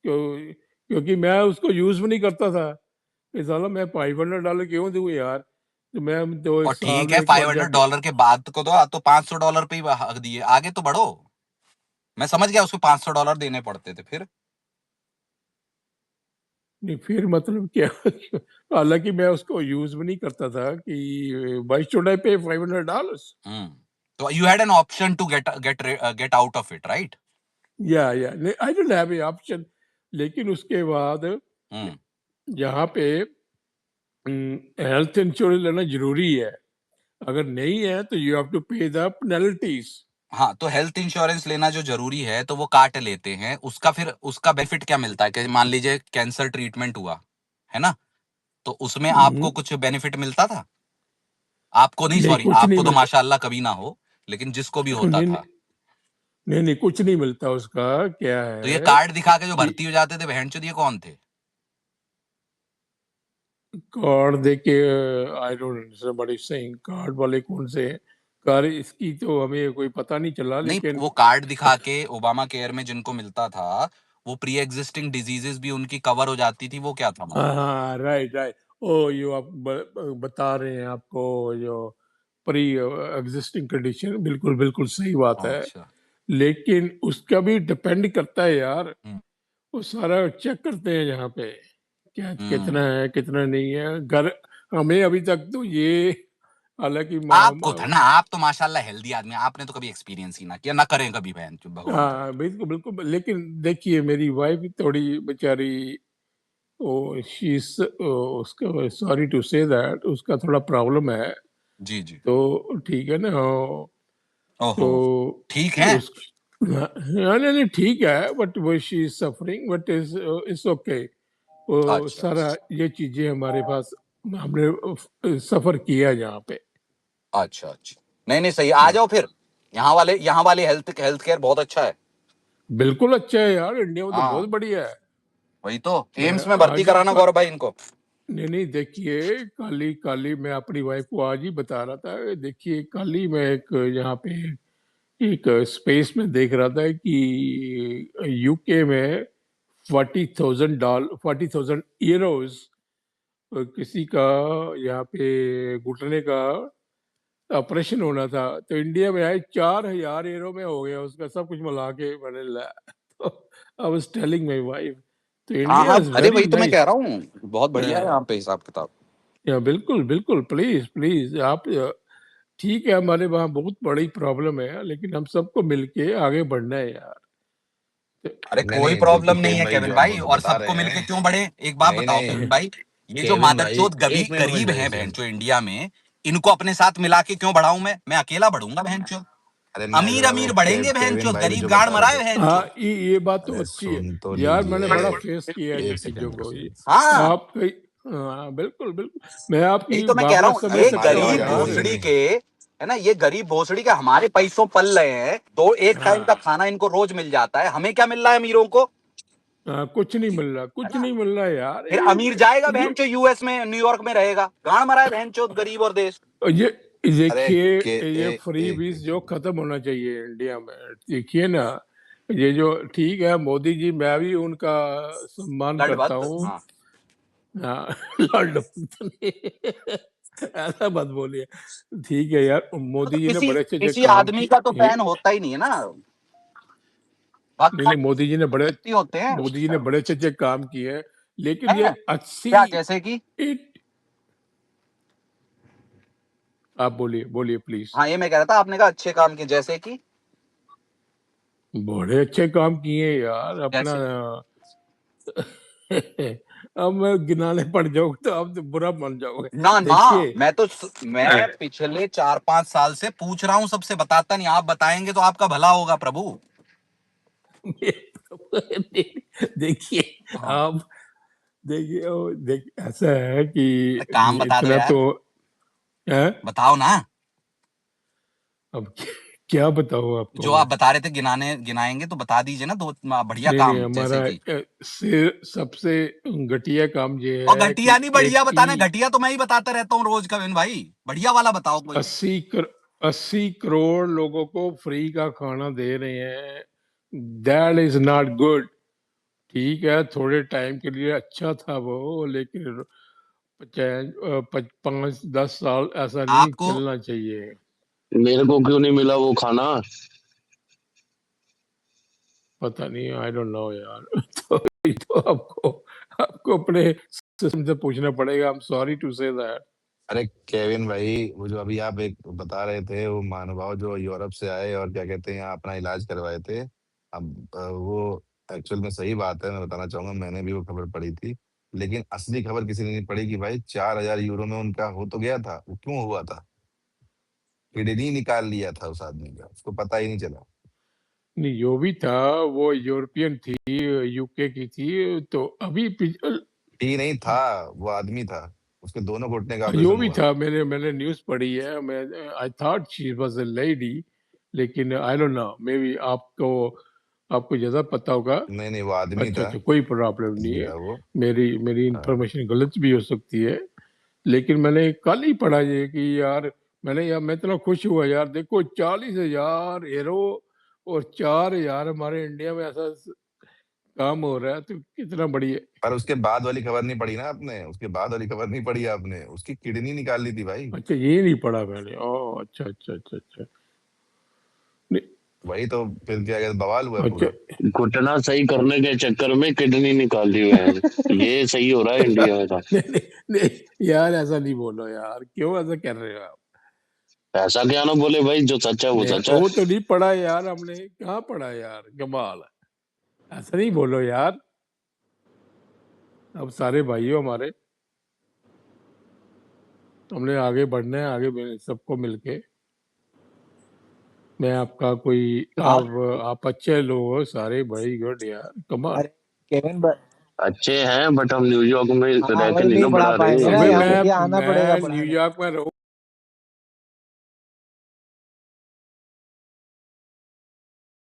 क्योंकि मैं उसको यूज भी नहीं करता था। इस साला मैं $500 क्यों दूं यार, तो मैं तो एक और साल ठीक में है एक बार जाके $500 के बाद को तो $500 पे ही हक दिए, आगे तो बढ़ो। मैं समझ गया उसको $500 देने पड़ते थे, फिर नहीं फिर मतलब क्या हालांकि मैं उसको यूज भी नहीं करता था कि व्हाई शुड आई पे $500। तो you had an option to get out of it, right? या I don't have a option, लेकिन उसके बाद यहाँ पे हेल्थ इंश्योरेंस लेना जरूरी है, अगर नहीं है तो यू हैव टू पे द पेनल्टीज। हाँ तो हेल्थ इंश्योरेंस लेना जो जरूरी है तो वो काट लेते हैं, उसका फिर उसका बेनिफिट क्या मिलता है कि मान लीजिए कैंसर ट्रीटमेंट हुआ है ना, तो उसमें आपको कुछ बेनिफिट मिलता था? आपको नहीं, नहीं सॉरी कुछ नहीं आपको तो मिलता, माशाल्लाह कभी ना हो, लेकिन जिसको भी होता नहीं था। नहीं नहीं कुछ नहीं मिलता उसका, क्या तो ये है कार्ड दिखा के जो कि भर्ती हो जाते थे बहनचोद, ये कौन थे? कार्ड देके I don't understand what is saying, card वाले कौन से हैं? कार इसकी तो हमें कोई पता नहीं चला, नहीं लेकिन वो कार्ड दिखा के ओबामा केयर में जिनको मिलता था वो प्री एग्जिस्टिंग डिजीजेस भी उनकी कवर हो जाती थी, वो क्या था मतलब? हाँ राइट राइट, ओ ये आप बता रहे हैं आपको जो प्री एग्जिस्टिंग कंडीशन, बिल्कुल बिल्कुल सही बात है, अच्छा लेकिन उसका भी डिपेंड करता है यार, वो सारा चेक करते हैं यहाँ पे क्या कितना है कितना नहीं है। घर हमें अभी तक तो ये, हालांकि आपको था ना, आप तो माशाल्लाह हेल्दी आदमी, आपने तो कभी एक्सपीरियंस ही ना किया, ना करें कभी बहन चुप भगवान करे। हाँ बिल्कुल बिल्कुल, लेकिन देखिए मेरी वाइफ थोड़ी बेचारी, ओ शी उसका सॉरी टू से दैट उसका थोड़ा प्रॉब्लम है, जी जी तो ठीक है ना। ओहो तो ठीक है। उस नहीं नहीं ठीक है, बट वो she is suffering, but it's okay. वो अच्छा सारा ये चीजें हमारे पास, हमने सफर किया है यहाँ पे। अच्छा अच्छा। नहीं नहीं सही, आ जाओ फिर। यहाँ वाले हेल्थ हेल्थ केयर बहुत अच्छा है। बिल्कुल अच्छा है यार, इंडिया में तो हाँ बहुत बढ़िया है। वही तो, मैं एम्स में भर्ती आज ही कराना गौरव भाई इनको। नहीं देखिए, कल ही मैं अपनी वाइफ को आज ही बता रहा था, देखिए कल ही मैं एक यहाँ पे एक स्पेस में देख रहा था कि यूके में $40,000 किसी का यहाँ पे घुटने का ऑपरेशन होना था, तो इंडिया में आए 4,000 यूरो में हो गया उसका, सब कुछ मिला के। मैंने ला तो I was telling my wife, तो हाँ इंडिया हाँ, इज अरे वेरी वही तो मैं कह नाइस। रहा हूँ, बहुत बढ़िया है यहाँ पे हिसाब किताब। या बिल्कुल बिल्कुल, प्लीज प्लीज आप ठीक है, हमारे वहाँ बहुत बड़ी प्रॉब्लम है, लेकिन हम सबको मिलके आगे बढ़ना है यार। अरे नहीं कोई नहीं, देखिए प्रॉब्लम नहीं केविन है भाई केविन जो आप भाई, और बता सबको रहे मिलके हैं, क्यों बढ़े। एक बात नहीं बताओ नहीं, केविन भाई, ये जो केविन भाई मादरचोद एक मिनट उमेश गरीब भाई हैं सुन। बहनचो इंडिया में, इनको अपने साथ मिला के क्यों बढ़ाऊं मैं अकेला बढ़ूंगा बहनचो। अरे मैं अमीर जरा वो अमीर बढ़ेंगे केविन बहनचोद, भाई गरीब जो गाड़ बता रहे मराए थे, बहनचो। हाँ, ये बात तो अरे अच्छी है सुन तो यार, मैंने बड़ा लीजिए, फेस किया है इन एक चीजों सेकंड को। रुकिए। ये हाँ आप कई, हाँ बिल्कुल बिल्कुल, मैं यही आपकी तो मैं कह रहा भावना हूँ, समझ अरे ये सकता हमारी हूँ आवाज गरीब आ रही है यार। केविन भोसड़ी भाई? के, है ना, ये गरीब भोसड़ी के हमारे पैसों पल रहे हैं, तो एक टाइम का हाँ खाना इनको रोज मिल जाता है, हमें क्या मिल रहा है अमीरों को, हाँ, कुछ नहीं मिल रहा, है कुछ ना। नहीं मिल रहा यार। फिर अमीर जाएगा ये बहनचो यूएस में, न्यूयॉर्क में रहेगा, गाड़ मराए बहनचो गरीब और देश। ये अरे देखिए, के ये फ्री एक बीज एक जो सेकंड। खत्म होना चाहिए इंडिया में। देखिए ना, ये जो ठीक है मोदी जी, मैं भी उनका सम्मान करता दंडवत हूँ। हाँ। हाँ लॉर्ड ऐसा मत बोलिए। ठीक है यार, मोदी मतलब जी ने किसी बड़े अच्छे अच्छे किसी काम आदमी का तो किए। फैन होता ही नहीं है ना, नहीं बाकी नहीं, मोदी जी ने बड़े व्यक्ति होते हैं। मोदी जी ने बड़े अच्छे अच्छे काम किए हैं, लेकिन ये हैं? 80 क्या जैसे कि, आप बोलिए बोलिए प्लीज। हाँ ये मैं कह रहा था, आपने कहा अच्छे काम किए, जैसे कि बड़े अच्छे काम किए यार अपना। जैसे अब मैं गिनाने पड़ जाऊँ तो आप तो बुरा मान जाओगे। ना ना, देखिए मैं पिछले 4-5 साल से पूछ रहा हूँ सबसे, बताता नहीं, आप बताएंगे तो आपका भला होगा प्रभु। देखिए हाँ आप, देखिए ऐसा है कि अरे काम बता दो इतना यार, तो है। बताओ ना। अब क्या बताऊँ आपको जो मैं। आप बता रहे थे गिनाने गिनाएंगे तो बता दीजिए ना, दो बढ़िया नहीं नहीं, काम हमारा जैसे कि। सबसे घटिया काम ये और है घटिया कि नहीं बढ़िया बताना, 80 घटिया तो मैं ही बताता रहता हूँ रोज का बिन भाई, बढ़िया वाला बताओ कोई। 80 करोड़ लोगों को फ्री का खाना दे रहे हैं। That is not good. ठीक है, थोड़े टाइम के लिए अच्छा था वो, लेकिन 5-10 साल ऐसा नहीं आपको चलना चाहिए। मेरे को क्यों नहीं मिला वो खाना? पता नहीं, आई डोंट नो यार। तो आपको आपको अपने सिस्टम से पूछना पड़ेगा। I am sorry to say that. अरे केविन भाई, वो जो अभी आप एक बता रहे थे, वो महानुभाव जो यूरोप से आए और क्या कहते हैं यहाँ अपना इलाज करवाए थे, अब वो एक्चुअल में सही बात है, मैं बताना चाहूंगा, मैंने भी वो खबर पढ़ी थी। लेकिन असली खबर किसी ने नहीं पढ़ी कि भाई 4,000 यूरो में उनका हो तो गया था, वो क्यों हुआ था? किडनी निकाल लिया था उस आदमी का, उसको पता ही नहीं चला। नहीं, जो भी था वो यूरोपियन थी, यूके की थी, तो अभी ही नहीं था, वो आदमी था, उसके दोनों घुटने का जो ऑपरेशन भी हुआ। था, मैंने न्यूज़ पढ़ी है। मैं I thought she was a lady, लेकिन I don't know, maybe आपको आपको ज़्यादा पता होगा। नहीं नहीं, वो आदमी अच्छा था, अच्छा, कोई प्रॉब्लम नहीं आदमी है। था वो। मेरी मेरी हाँ। इंफॉर्मेशन गलत भी हो सकती है, लेकिन मैंने कल ही पढ़ा ये कि यार, मैं इतना खुश हुआ यार। देखो 40,000 यूरो और 4,000 हमारे इंडिया में ऐसा काम हो रहा है, तो कितना बढ़िया। पर उसके बाद वाली खबर नहीं पढ़ी ना आपने, उसके बाद वाली खबर नहीं पढ़ी आपने, उसकी किडनी निकाल ली थी भाई। अच्छा, ये नहीं पढ़ा मैंने। ओह अच्छा अच्छा अच्छा अच्छा। नहीं, वही तो, फिर क्या कहते, बवाल हुआ अच्छा। पूरा। घुटना सही करने के चक्कर में किडनी निकाल दी बहन, ये सही हो रहा है इंडिया में? तो नहीं, नहीं, नहीं यार, ऐसा नहीं बोलो यार, क्यों ऐसा कर रहे हो आप। ऐसा क्या ना बोले भाई, जो सच है वो नहीं, सच है। वो तो नहीं पढ़ा यार, हमने कहाँ पढ़ा यार, कमाल है। ऐसा नहीं बोलो यार। अब सारे भाइयों हमारे, हमने आगे बढ़ना है, आगे सबको मिलके। मैं आपका कोई आप आप अच्छे लोग हो सारे, वेरी गुड यार, कमाल। अरे केविन भाई अच्छे हैं बट हम न्यूयॉर्क में रह के वही नहीं ना नहीं पढ़ा बढ़ा रहे पाएंगे हैं ना, अबे यहाँ इंडिया पे को। आना पड़ेगा मैं पढ़ाने। न्यूयॉर्क में रहूं